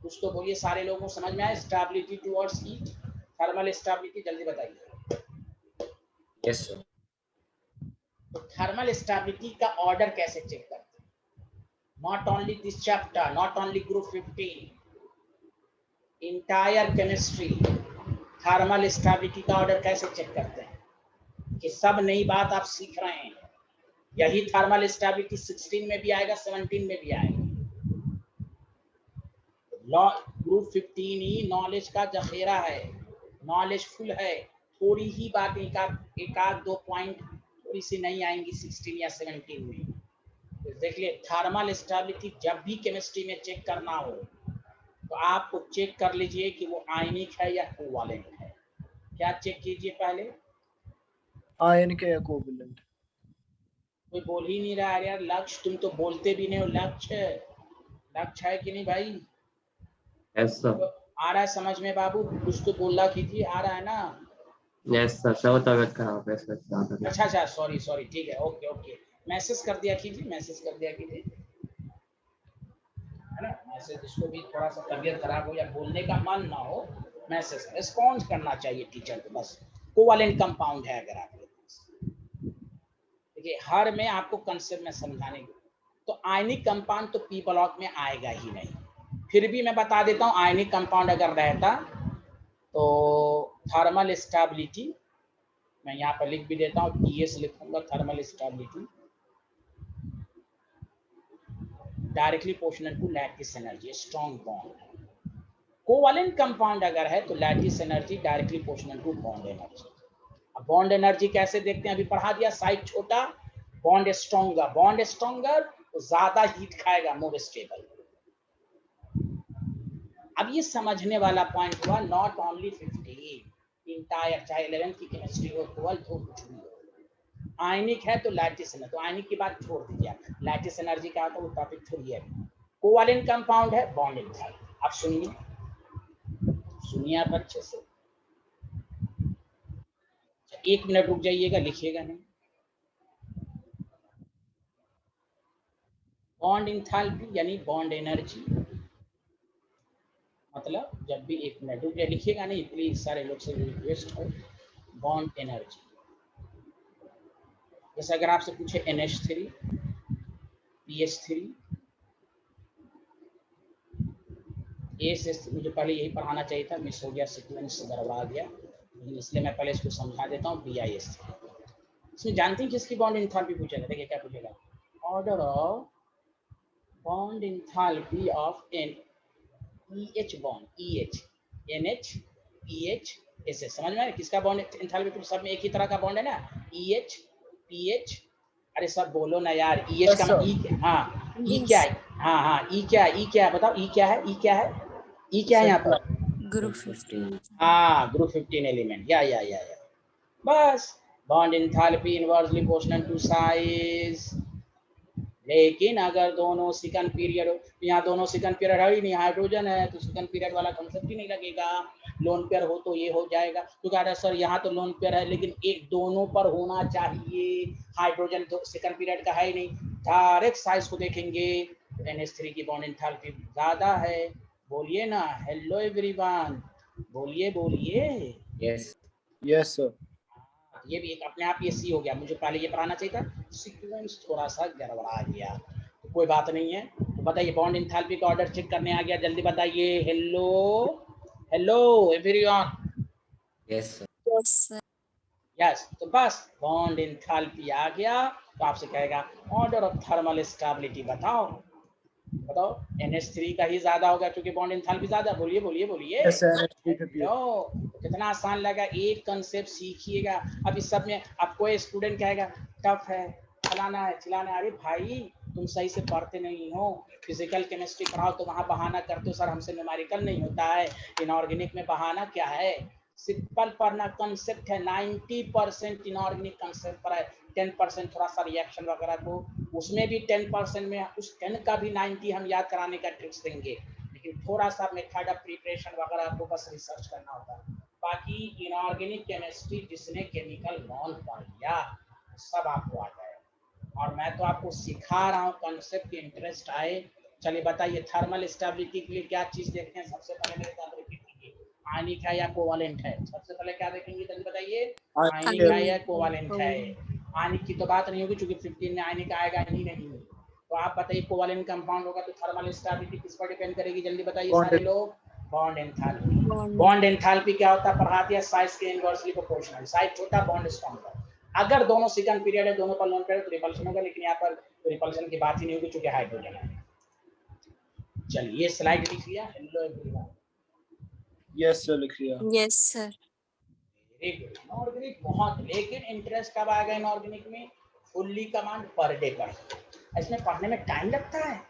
कुछ तो बोलिए, सारे लोगों को समझ में आया? Stability towards heat, thermal stability, जल्दी बताइए। Yes, sir. तो थर्मल स्टेबिलिटी का ऑर्डर कैसे चेक करते हैं? Not only this chapter, not only group 15, entire chemistry, thermal stability का ऑर्डर कैसे चेक करते हैं कि सब नई बात आप सीख रहे हैं। यही थर्मल स्टेबिलिटी 16 में भी आएगा, 17 में भी आएगा। ग्रुप 15 ही नॉलेज का जखेरा है, नॉलेज फुल है, थोड़ी ही बात, एक आध दो पॉइंट थोड़ी सी नहीं आएंगी 16 या 17 में। तो देख लिए, थर्मल स्टेबिलिटी जब भी केमिस्ट्री में चेक करना हो तो आपको चेक कर लीजिए कि वो आयनिक है या कोवैलेंट है। क्या चेक कीजिए पहले? Ion के equivalent. कोई बोल ही नहीं रहा है यार। लक्ष्य, तुम तो बोलते भी नहीं हो। लक्ष्य, लक्ष्य है कि नहीं भाई? Yes, sir. तो आ रहा है समझ में बाबू? कुछ तो बोला कीजिए, आ रहा है ना? Yes, sir. सब तबीयत खराब है सर। अच्छा, सॉरी, ठीक है, ओके, मैसेज कर दिया कीजिए, मैसेज कर दिया कीजिए, है ना? मैसेज, जिसको भी थोड़ा सा तबीयत खराब हो या बोलने का मन ना हो, मैसेज रिस्पॉन्स करना चाहिए टीचर को बस। कोवैलेंट कंपाउंड है अगर आपके पास, देखिए हर में आपको कंसेप्ट में समझाने की। तो आयनिक कंपाउंड तो पी ब्लॉक में आएगा ही नहीं, फिर भी मैं बता देता हूँ, आयनिक कंपाउंड अगर रहता तो थर्मल स्टेबिलिटी, मैं यहाँ पर लिख भी देता हूँ, TS लिखूंगा, thermal stability directly proportional to lattice energy, strong bond. Covalent compound अगर है तो lattice energy directly proportional to bond energy. अब बॉन्ड एनर्जी कैसे देखते हैं, अभी पढ़ा दिया। साइज छोटा, बॉन्ड स्ट्रॉन्गर तो ज्यादा हीट खाएगा, मोर स्टेबल। अब ये समझने वाला पॉइंट हुआ, नॉट ओनली 15, इंटायर, चाहे 11th की केमिस्ट्री हो, 12th हो, कुछ भी हो, आयनिक है तो लैटिस एनर्जी, तो आयनिक की बात छोड़ दीजिए, लैटिस एनर्जी का आता है, वो टॉपिक छोड़िए। कोवैलेंट कंपाउंड है, बॉन्ड एनर्जी। अब सुनिए आप अच्छे से, 1 मिनट रुक जाइएगा, लिखिएगा नहीं। बॉन्ड एंथैल्पी यानी बॉन्ड एनर्जी, मतलब जब भी 1 मिनट रुक जाए, लिखिएगा नहीं प्लीज, सारे लोग से रिक्वेस्ट है। बॉन्ड एनर्जी, जैसे अगर आपसे पूछे NH3, PH3, मुझे पहले यही पढ़ाना चाहिए था, मिस हो गया, सीक्वेंस गड़बड़ा गया, लेकिन इसलिए मैं पहले इसको समझा देता हूँ। BIS, इसमें जानते हैं किसकी बॉन्ड एंथैल्पी पूछेगा? देखिए क्या पूछेगा, order of bond enthalpy of EH bond, NH, PH, SS। समझ में आया किसका बॉन्ड एंथैल्पी? सब में एक ही तरह का बॉन्ड है ना, EH, PH। अरे सब बोलो ना यार, EH Yes, का sir. E, हाँ E Yes. क्या है? हाँ E क्या है? E क्या है बताओ? E क्या है? E क्या है? E क्या है यहाँ पर? Group 15. हाँ ग्रुप 15 एलिमेंट। या बस bond enthalpy inversely proportional to size. लेकिन अगर दोनों सेकंड पीरियड, यहाँ दोनों सेकंड पीरियड है ही नहीं, हाइड्रोजन है तो सेकंड पीरियड वाला कंसेप्ट ही नहीं लगेगा। लोन पेयर हो तो ये हो जाएगा। तो कह रहा है सर यहाँ तो लोन पेयर है लेकिन एक दोनों पर होना चाहिए, हाइड्रोजन तो सेकंड पीरियड का है ही नहीं। डायरेक्ट साइज को देखेंगे तो NH3 की बॉन्ड एंथैल्पी ज्यादा है। बोलिए ना हेलो एवरीवन, बोलिए। Yes. Yes, sir. ये भी एक अपने आप ये सी हो गया, मुझे पहले ये पढ़ाना चाहिए था, सीक्वेंस थोड़ा सा गड़बड़ा गया, तो कोई बात नहीं है। तो बताइए बॉन्ड एंथैल्पी का ऑर्डर चेक करने आ गया, जल्दी बताइए। Hello everyone. Yes, sir. Yes, sir. Yes, तो बस बॉन्ड एंथैल्पी आ गया तो आपसे कहेगा ऑर्डर ऑफ थर्मल स्टेबिलिटी बताओ। NH3 का ही ज्यादा होगा क्योंकि बॉन्ड एंथैल्पी ज्यादा। बोलिए। Yes, sir. लो कितना आसान लगा, एक कंसेप्ट सीखिएगा। अब इस सब में अब कोई स्टूडेंट कहेगा टफ है, फलाना है चिलाना। अरे भाई तुम सही से पढ़ते नहीं हो, फिजिकल केमिस्ट्री पढ़ाओ तो वहाँ बहाना करते हो सर हमसे न्यूमेरिकल नहीं होता है। इनऑर्गेनिक में बहाना क्या है, सिंपल पढ़ना कंसेप्ट है। 90% इनऑर्गेनिक कंसेप्ट पर है, 10% थोड़ा सा रिएक्शन वगैरह को, उसमें भी 10% में उस 10 का भी 90 हम याद कराने का ट्रिक्स देंगे, लेकिन थोड़ा सा मेथड ऑफ प्रिपरेशन वगैरह आपको बस रिसर्च करना होता है। बाकी इनऑर्गेनिक केमिस्ट्री जिसने केमिकल बॉन्ड पढ़ लिया सब आपको आ जाएगा। और मैं तो आपको सिखा रहा हूँ, कंसेप्ट इंटरेस्ट आए। चलिए बताइए थर्मल स्टेबिलिटी के लिए क्या चीज देखते हैं सबसे पहले, मेरे साथ रिपीट कीजिए। आयनिक है या कोवैलेंट है? सबसे पहले क्या देखेंगे जल्दी बताइए। आयनिक है या कोवैलेंट है? आयनिक की तो बात नहीं होगी क्योंकि 15 में आयनिक आएगा ही नहीं। तो आप बताइए कोवैलेंट कंपाउंड होगा तो थर्मल स्टेबिलिटी किस पर डिपेंड करेगी, जल्दी बताइए Bond सारे लोग। Bond enthalpy. Bond. Bond enthalpy क्या होता है पढ़ा दिया, साइज के इनवर्सली प्रोपोर्शनल। साइज छोटा बॉन्ड स्ट्रॉन्गर। अगर दोनों सेकंड पीरियड है, दोनों पर लोन पेयर तो रिपल्शन होगा, लेकिन यहाँ पर रिपल्शन की बात ही नहीं होगी क्योंकि हाइड्रोजन है। चलिए स्लाइड लिख लिया। Hello everyone. Yes, sir. लिख लिया. Yes, sir. इनऑर्गेनिक बहुत, लेकिन इंटरेस्ट कब आएगा इनऑर्गेनिक में? फुल्ली कमांड पर डे पर। इसमें पढ़ने में टाइम लगता है।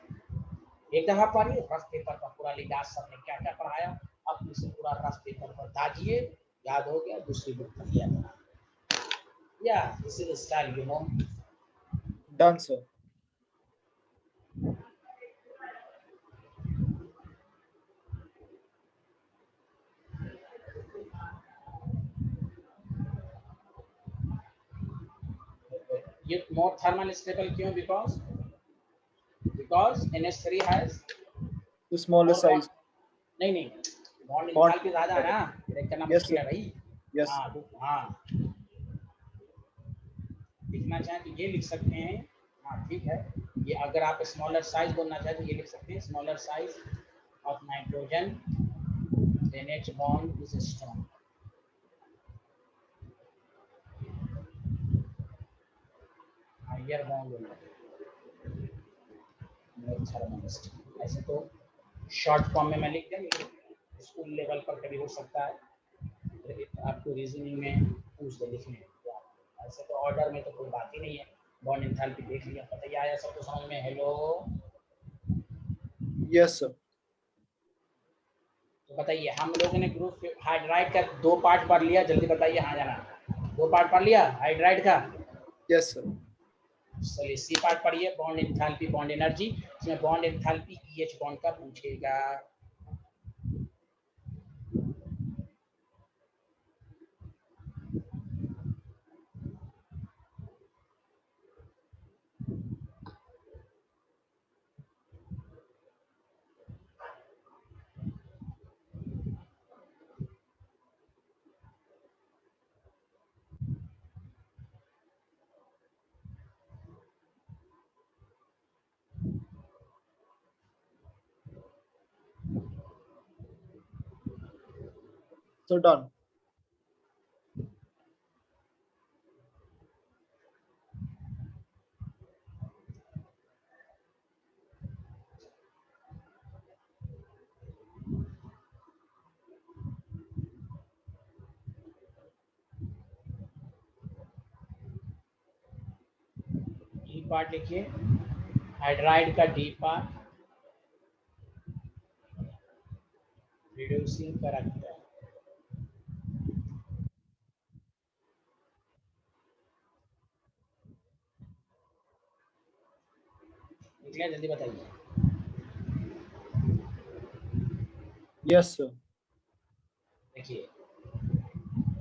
एक दफा पढ़िए, रफ पेपर पर पूरा लिखा सर ने क्या क्या पढ़ाया, अब इसे पूरा रफ पेपर पर दागिए, याद हो गया दूसरी बुक पर लिया था। या this is style you know. Done, sir. ये मोर थर्मल स्टेबल क्यों? Because NH3 has The smaller size. नहीं बॉन्ड Bond. एंथैल्पी ज्यादा है ना, ब्रेक करना Yes, मुश्किल है sir. भाई। Yes. हाँ लिखना चाहें तो ये लिख सकते हैं। हाँ ठीक है, ये अगर आप स्मॉलर साइज बोलना चाहें तो ये लिख सकते हैं, smaller size of nitrogen NH bond is strong. Higher bond ऐसे तो शॉर्ट फॉर्म में मैं लिख दें, स्कूल लेवल पर कभी हो सकता है, आपको रीजनिंग में पूछ दे लिखने। ऐसे तो ऑर्डर में तो कोई बात ही नहीं है। बॉन्ड एंथैल्पी देख लिया, पता ही आया सबको समझ में। Hello Yes, sir. तो बताइए हम लोगों ने ग्रुप हाइड्राइड का 2 पार्ट पढ़ लिया, जल्दी बताइए। हाँ जाना 2 पार्ट पढ़ लिया हाइड्राइड का। Yes, sir. चलिए सी पार्ट पढ़िए, बॉन्ड एंथैल्पी बॉन्ड एनर्जी। इसमें बॉन्ड एंथैल्पी EH बॉन्ड का पूछेगा। So done. पार्ट लिखिए, हाइड्राइड का डी पार्ट, रिड्यूसिंग कैरेक्टर। निकला, जल्दी बताइए। Yes, sir. देखिए,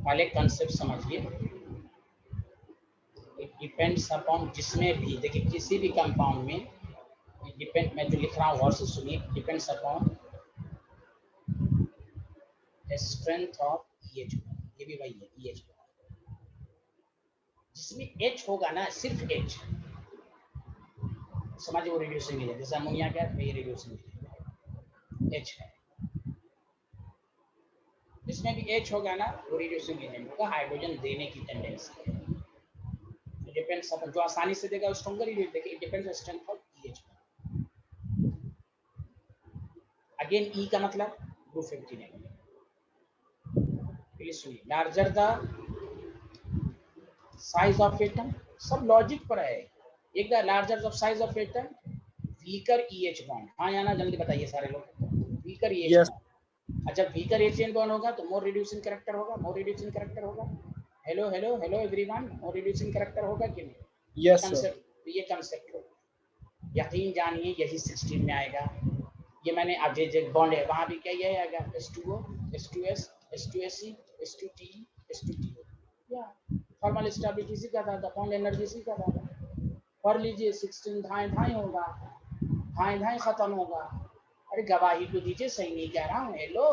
पहले कंसेप्ट समझिए। इट डिपेंड्स अपॉन, जिसमें भी देखिए किसी भी कंपाउंड में इट डिपेंड, मैं जो लिख रहा हूँ गौर से सुनिए, depends upon strength of EH, ये भी वही है EH। जिसमें H होगा ना, सिर्फ H समझिए वो रिड्यूसिंग एजेंट। जैसे अमोनिया क्या है, ये रिड्यूसिंग एजेंट H है। जिसमें भी H होगा ना वो रिड्यूसिंग एजेंट होगा, हाइड्रोजन देने की टेंडेंसी है। डिपेंड्स अपन, जो आसानी से देगा स्ट्रॉन्गर ही देखिए, it depends strength of EH। Again E का मतलब ग्रुप 59। प्लीज सुनिए, larger the size of atom, सब लॉजिक पर है। एक the larger the size of atom, weaker EH bond. हाँ या ना जल्दी बताइए सारे लोग। Weaker EH Yes. बॉन्ड, अच्छा वीकर एच बॉन्ड होगा तो मोर रिड्यूसिंग कैरेक्टर होगा, मोर रिड्यूसिंग कैरेक्टर होगा। हेलो हेलो हेलो एवरीवन, मोर रिड्यूसिंग कैरेक्टर होगा कि नहीं? Yes, sir. कंसेप्ट, ये कंसेप्ट होगा, यकीन जानिए यही 16 में आएगा। ये मैंने अब जे बॉन्ड है वहां भी क्या ये आएगा, H2O H2S H2SE H2T H2T। या थर्मल स्टेबिलिटी इसी का था, बॉन्ड एनर्जी इसी का था। पढ़ लीजिए 16 धाए धाए होगा, धाए धाए खत्म होगा। अरे गवाही तो दीजिए, सही नहीं कह रहा हूँ। हेलो,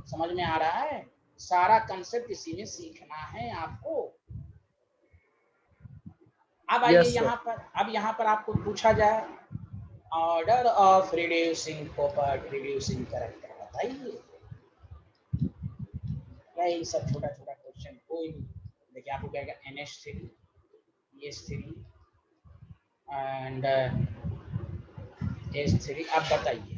समझ में आ रहा है? सारा कंसेप्ट इसी में सीखना है आपको। अब आइए Yes, sir. यहाँ पर, अब यहाँ पर आपको पूछा जाए order of reducing property, reducing character बताइए। क्या ये सब छोटा छोटा क्वेश्चन कोई नहीं। देखिए आपको क्या NH3 EH3 एंड H3। अब बताइए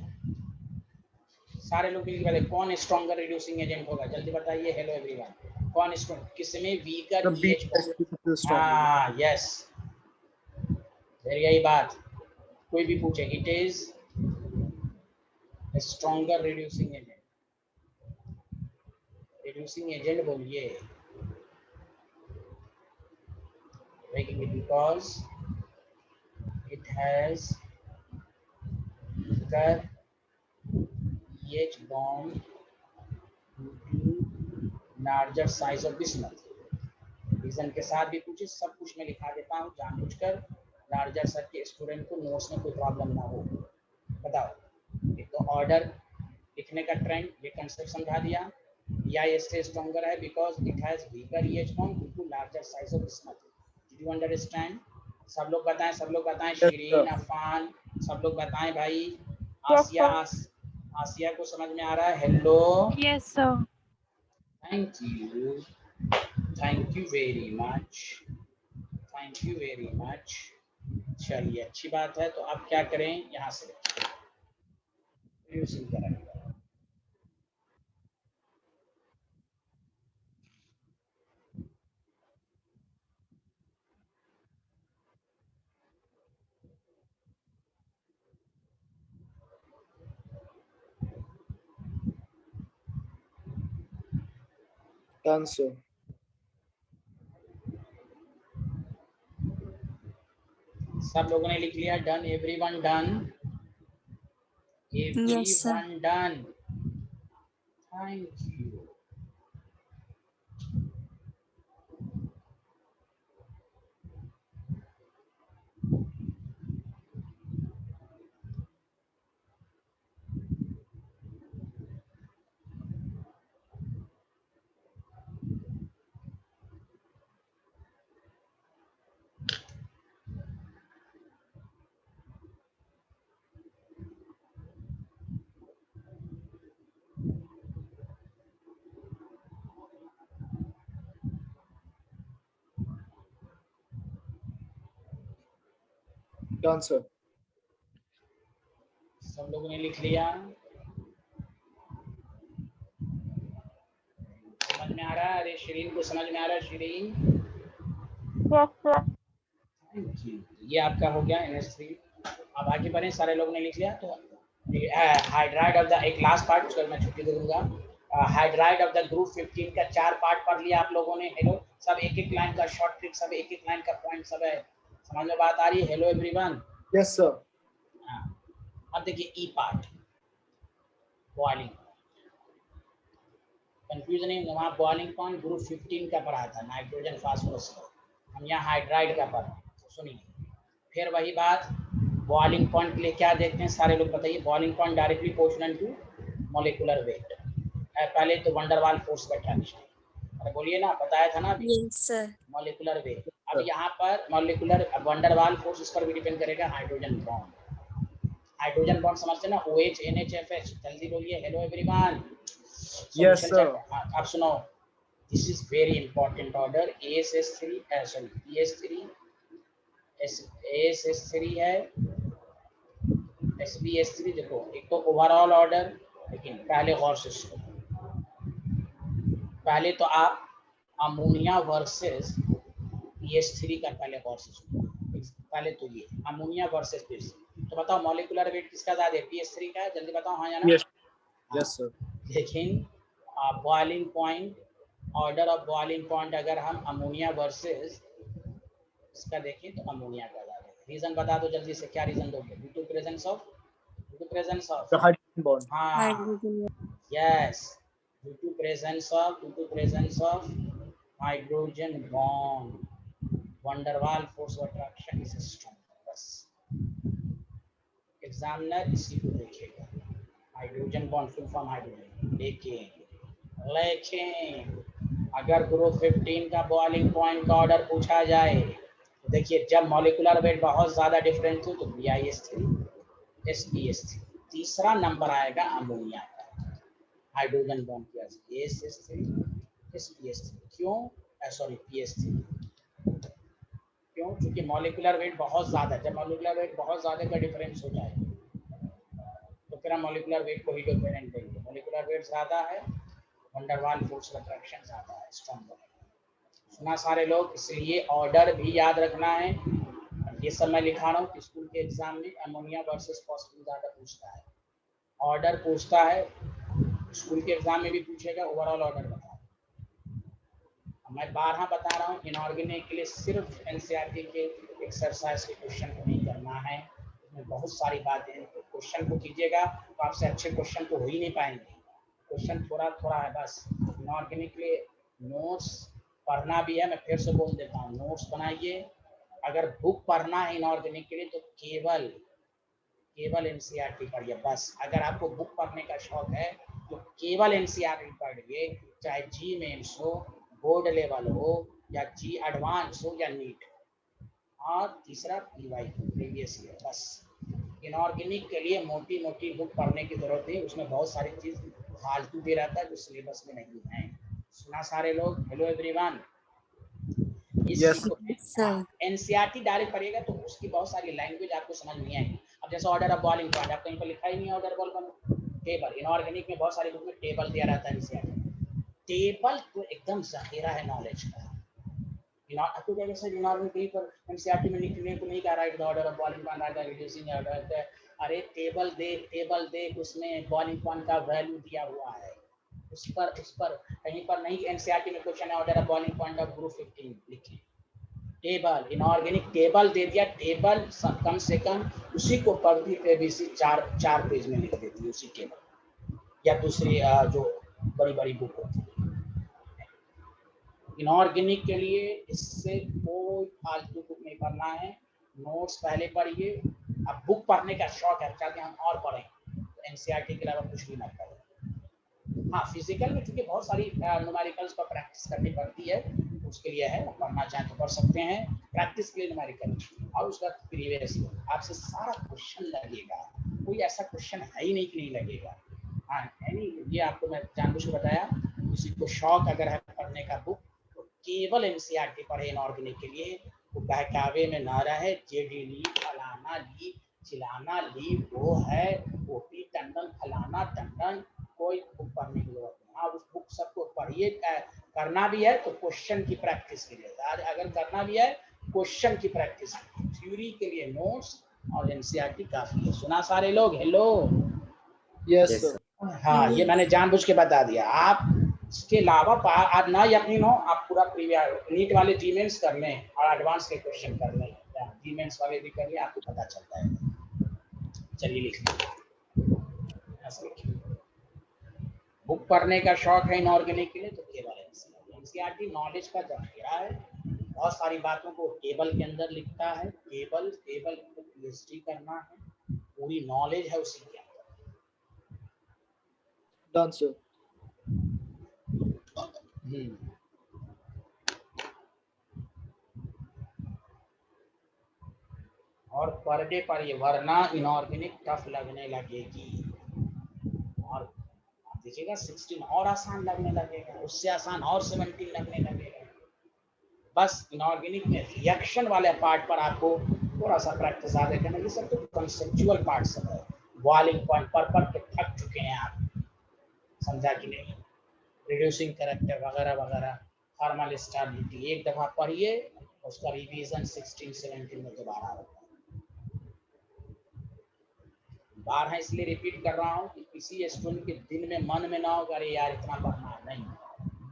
सारे लोग मिलकर बताइए, कौन स्ट्रॉन्गर रिड्यूसिंग एजेंट होगा? जल्दी बताइए। हेलो एवरीवन, कौन स्ट्रॉन्ग, किसमें weaker The B EH test bond? is the strong. हाँ यस, फिर यही बात कोई भी पूछे, it is stronger reducing agent. Reducing agent बोलिए, because it has weaker EH bond larger size of bismuth. Reason के साथ भी पूछे, सब कुछ मैं लिखा देता हूँ जानबूझकर, लार्जर सर के स्टूडेंट को नोट्स में कोई प्रॉब्लम ना हो। बताओ, एक तो ऑर्डर लिखने का ट्रेंड, ये कंसेप्ट समझा दिया। या इससे स्ट्रॉन्गर है because it has weaker EH bond due to larger size of bismuth. Did you understand? सब लोग बताएं, सब लोग बताएं। Yes, Shirin, sir. अफान, सब लोग बताएं भाई। Yes, आसिया, sir. आसिया को समझ में आ रहा है? Hello, Yes, sir. Thank you, thank you very much, thank you very much. चलिए अच्छी बात है। तो अब क्या करें, यहाँ से रिड्यूसिंग करेंगे। Done, sir. सब लोगों ने लिख लिया? Done, everyone done, Yes, sir. Everyone done, thank you. Done, sir. सब लोगों ने लिख लिया? समझ में आ रहा है? अरे शिरीन को समझ में आ रहा है? Shirin, Yes, sir. ये आपका हो गया NH3। अब आगे बढ़े, सारे लोगों ने लिख लिया तो हाइड्राइड ऑफ द, एक लास्ट पार्ट उसके बाद मैं छुट्टी दे दूंगा। हाइड्राइड ऑफ द ग्रुप 15 का 4 पार्ट पढ़ लिया आप लोगों ने। हेलो सब एक एक लाइन का शॉर्ट ट्रिक, सब एक एक लाइन का पॉइंट सब है, समझ में बात आ रही है? Hello everyone. Yes sir. अब देखिए ई पार्ट, बॉइलिंग, कंफ्यूजन है वहाँ। बॉइलिंग पॉइंट ग्रुप 15 का पढ़ा था, नाइट्रोजन फास्फोरस का, हम यहाँ हाइड्राइड का पढ़ रहे हैं। सुनिए फिर वही बात, बॉइलिंग पॉइंट के लिए क्या देखते हैं सारे लोग बताइए। Boiling point directly proportional to molecular weight. पहले तो वंडरवाल फोर्स का ट्रांजिशन, अरे बोलिए ना, बताया था ना अभी। Yes sir. Molecular weight. अब यहाँ पर मॉलिक्यूलर वंडरवाल फोर्स इस पर भी डिपेंड करेगा। हाइड्रोजन बॉन्ड, हाइड्रोजन बॉन्ड समझते ना, OH NH FH, जल्दी बोलिए हेलो एवरीवन। Yes sir. आप सुनो, this is very important order. ASS3 sorry PS3 ASS3 है, SBS3। देखो एक तो ओवरऑल ऑर्डर, लेकिन पहले गौर से सुनो। पहले तो आप अमोनिया वर्सेस PS3 का पहले गौर से सुनो। पहले तो ये अमोनिया वर्सेस PS3, तो बताओ मॉलिक्यूलर वेट किसका ज्यादा है? PS3 का है, जल्दी बताओ हाँ या ना। Yes sir. लेकिन boiling point, order of boiling point अगर हम अमोनिया वर्सेस इसका देखें तो अमोनिया का ज्यादा है। रीजन बता दो जल्दी से, क्या रीजन दोगे? Due to presence of hydrogen bond. हाँ hydrogen. Yes, due to presence of hydrogen bond, van der Waals force of attraction is strong. बस एग्जामिनर इसी को देखेगा, hydrogen bond full form hydrogen. लेकिन अगर ग्रुप 15 का बॉइलिंग पॉइंट का ऑर्डर पूछा जाए तो देखिए, जब मॉलिक्यूलर वेट बहुत ज्यादा डिफरेंट हो तो BIS3 SBS3, तीसरा नंबर आएगा अमोनिया का, हाइड्रोजन बॉन्ड की वजह से ASS3 SBS3। क्यों? Sorry PS3। क्यों? क्योंकि मॉलिक्यूलर वेट बहुत ज्यादा, जब मॉलिक्यूलर वेट बहुत ज्यादा का डिफरेंस हो जाए तो फिर हम मॉलिक्यूलर वेट को ही डिपेंडेंट देंगे। मॉलिक्यूलर वेट ज्यादा है, वंडरवाल फोर्स ऑफ अट्रैक्शन ज्यादा है, स्ट्रॉन्ग है। सुना सारे लोग? इसलिए ऑर्डर भी याद रखना है। ये सब मैं लिखा रहा हूँ कि स्कूल के एग्जाम में अमोनिया वर्सेस फॉस्फेट ज्यादा पूछता है, ऑर्डर पूछता है। स्कूल के एग्जाम में भी पूछेगा, ओवरऑल ऑर्डर बताओ। मैं 12 बता रहा हूँ, इनऑर्गेनिक के लिए सिर्फ NCERT के एक्सरसाइज के क्वेश्चन को नहीं करना है, इसमें बहुत सारी बातें हैं। तो क्वेश्चन को कीजिएगा तो आपसे अच्छे क्वेश्चन तो हो ही नहीं पाएंगे, क्वेश्चन थोड़ा थोड़ा है बस। इनऑर्गेनिक के लिए नोट्स पढ़ना भी है, मैं फिर से बोल देता हूँ, नोट्स बनाइए। अगर बुक पढ़ना है इनऑर्गेनिक के लिए तो केवल NCERT पढ़िए बस। अगर आपको बुक पढ़ने का शौक है तो केवल NCERT पढ़िए, चाहे जी मेंस हो, बोर्ड लेवल हो, या जी एडवांस हो, या नीट। और तीसरा PY प्रीवियस ईयर। बस इनऑर्गेनिक के लिए मोटी मोटी बुक पढ़ने की जरूरत है, उसमें बहुत सारी चीज फालतू भी रहता है जो सिलेबस में नहीं है। सुना सारे लोग? Hello everyone. Yes, NCERT direct पढ़िएगा तो उसकी बहुत सारी लैंग्वेज आपको समझ नहीं आएगी। अब जैसे ऑर्डर ऑफ बॉइलिंग पॉइंट, आप कहीं पर लिखा ही नहीं ऑर्डर बॉइलिंग टेबल। इनऑर्गेनिक में बहुत सारी बुक में टेबल दिया रहता है। NCERT टेबल तो एकदम जखीरा है नॉलेज का। आपको क्या सर इनऑर्गेनिक कहीं पर NCERT में लिखने को नहीं कहा right the order of boiling point, right the reducing order. अरे टेबल देख उसमें बॉइलिंग पॉइंट का वैल्यू दिया हुआ है, उस पर कहीं पर नहीं। NCERT में क्वेश्चन है order of boiling point of group 15 लिखिए, टेबल इनऑर्गेनिक टेबल दे दिया। टेबल कम से कम उसी को पढ़ती ABC 4 पेज में लिख देती है उसी टेबल, या दूसरी जो बड़ी बड़ी बुक होती है। इनऑर्गेनिक के लिए इससे कोई फालतू बुक नहीं पढ़ना है, नोट्स पहले पढ़िए। अब बुक पढ़ने का शौक है, चाहते हम और पढ़ें तो NCERT के अलावा कुछ भी ना पढ़ें। हाँ, फिजिकल में चूंकि बहुत सारी न्यूमेरिकल्स पर प्रैक्टिस करनी पड़ती है, उसके लिए है, पढ़ना चाहें तो पढ़ सकते हैं, प्रैक्टिस के लिए न्यूमेरिकल। और उसका प्रीवियस आपसे सारा क्वेश्चन लगेगा, कोई ऐसा क्वेश्चन है ही नहीं कि नहीं लगेगा। हाँ नहीं, ये आपको मैं जानबूझ के बताया। किसी को शौक अगर है पढ़ने का बुक तो केवल NCERT पढ़े इनऑर्गेनिक के लिए, वो बहकावे में ना रहे। JD ली, फलाना ली, चिलाना ली, वो है OP टंडन, फलाना टंडन, कोई बुक पढ़ने की जरूरत नहीं। हाँ, उस बुक सबको पढ़िए, करना भी है तो क्वेश्चन की प्रैक्टिस के लिए। अगर करना भी है क्वेश्चन की प्रैक्टिस, थ्योरी के लिए नोट्स और एनसीईआरटी काफी है। सुना सारे लोग? Hello. Yes, Yes, sir. sir. हाँ, ये मैंने जानबूझ के बता दिया। आप इसके अलावा आप ना यकीन हो, आप पूरा प्रीवियस नीट वाले जीमेंस कर लें और एडवांस के क्वेश्चन कर लें, जीमेंस वाले भी कर लें, आपको पता चलता है। चलिए लिख लीजिए, ऐसे लिखिए। बुक पढ़ने का शौक है इनऑर्गेनिक के लिए तो केवल एनसीईआरटी नॉलेज का जखीरा है। बहुत सारी बातों को टेबल के अंदर लिखता है, टेबल को पीएचडी करना है, पूरी नॉलेज है उसी के अंदर। Done, sir. और पर डे पर ये, वरना इनऑर्गेनिक टफ लगने लगेगी। और आप देखिएगा 16 और आसान लगने लगेगा, उससे आसान और 17 लगने लगेगा। बस इनऑर्गेनिक में रिएक्शन वाले पार्ट पर आपको थोड़ा सा प्रैक्टिस आगे करना, ये सब तो कंसेप्चुअल पार्ट सब है। बॉइलिंग पॉइंट पर के थक चुके हैं आप, समझा कि नहीं? रिड्यूसिंग कैरेक्टर वगैरह वगैरह, थर्मल स्टेबिलिटी एक दफा पढ़िए, उसका रिवीजन 16-17 में दोबारा होगा। बार है इसलिए रिपीट कर रहा हूँ कि किसी स्टूडेंट के दिल में मन में ना हो अरे यार इतना पढ़ना है, नहीं।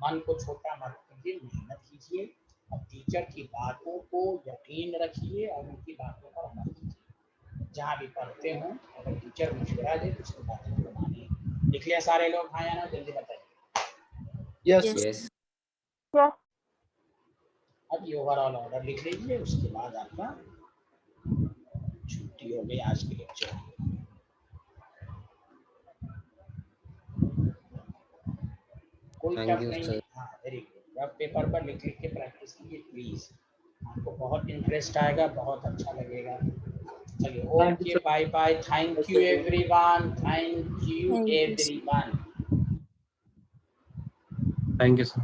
मन को छोटा मत कीजिए, मेहनत कीजिए और टीचर की बातों को यकीन रखिए और उनकी बातों पर अमल कीजिए। जहाँ भी पढ़ते हो अगर टीचर मुस्कुरा दे तो उसकी बातों को मानिए। लिख लिया सारे लोग? हाँ या ना, जल्दी बताइए। Yes, Yes. sir. Yes. Yes. अब ये ओवरऑल ऑर्डर लिख लीजिए, उसके बाद आपका छुट्टी हो गई आज के लेक्चर। कोई Thank टफ you, नहीं sir. है। हाँ, वेरी गुड। रफ पेपर पर लिख के प्रैक्टिस कीजिए प्लीज, आपको बहुत इंटरेस्ट आएगा, बहुत अच्छा लगेगा। चलिए, Thank you, okay, sir. Bye bye, thank you everyone, thank you Thank you, sir. Everyone. Thank you, sir.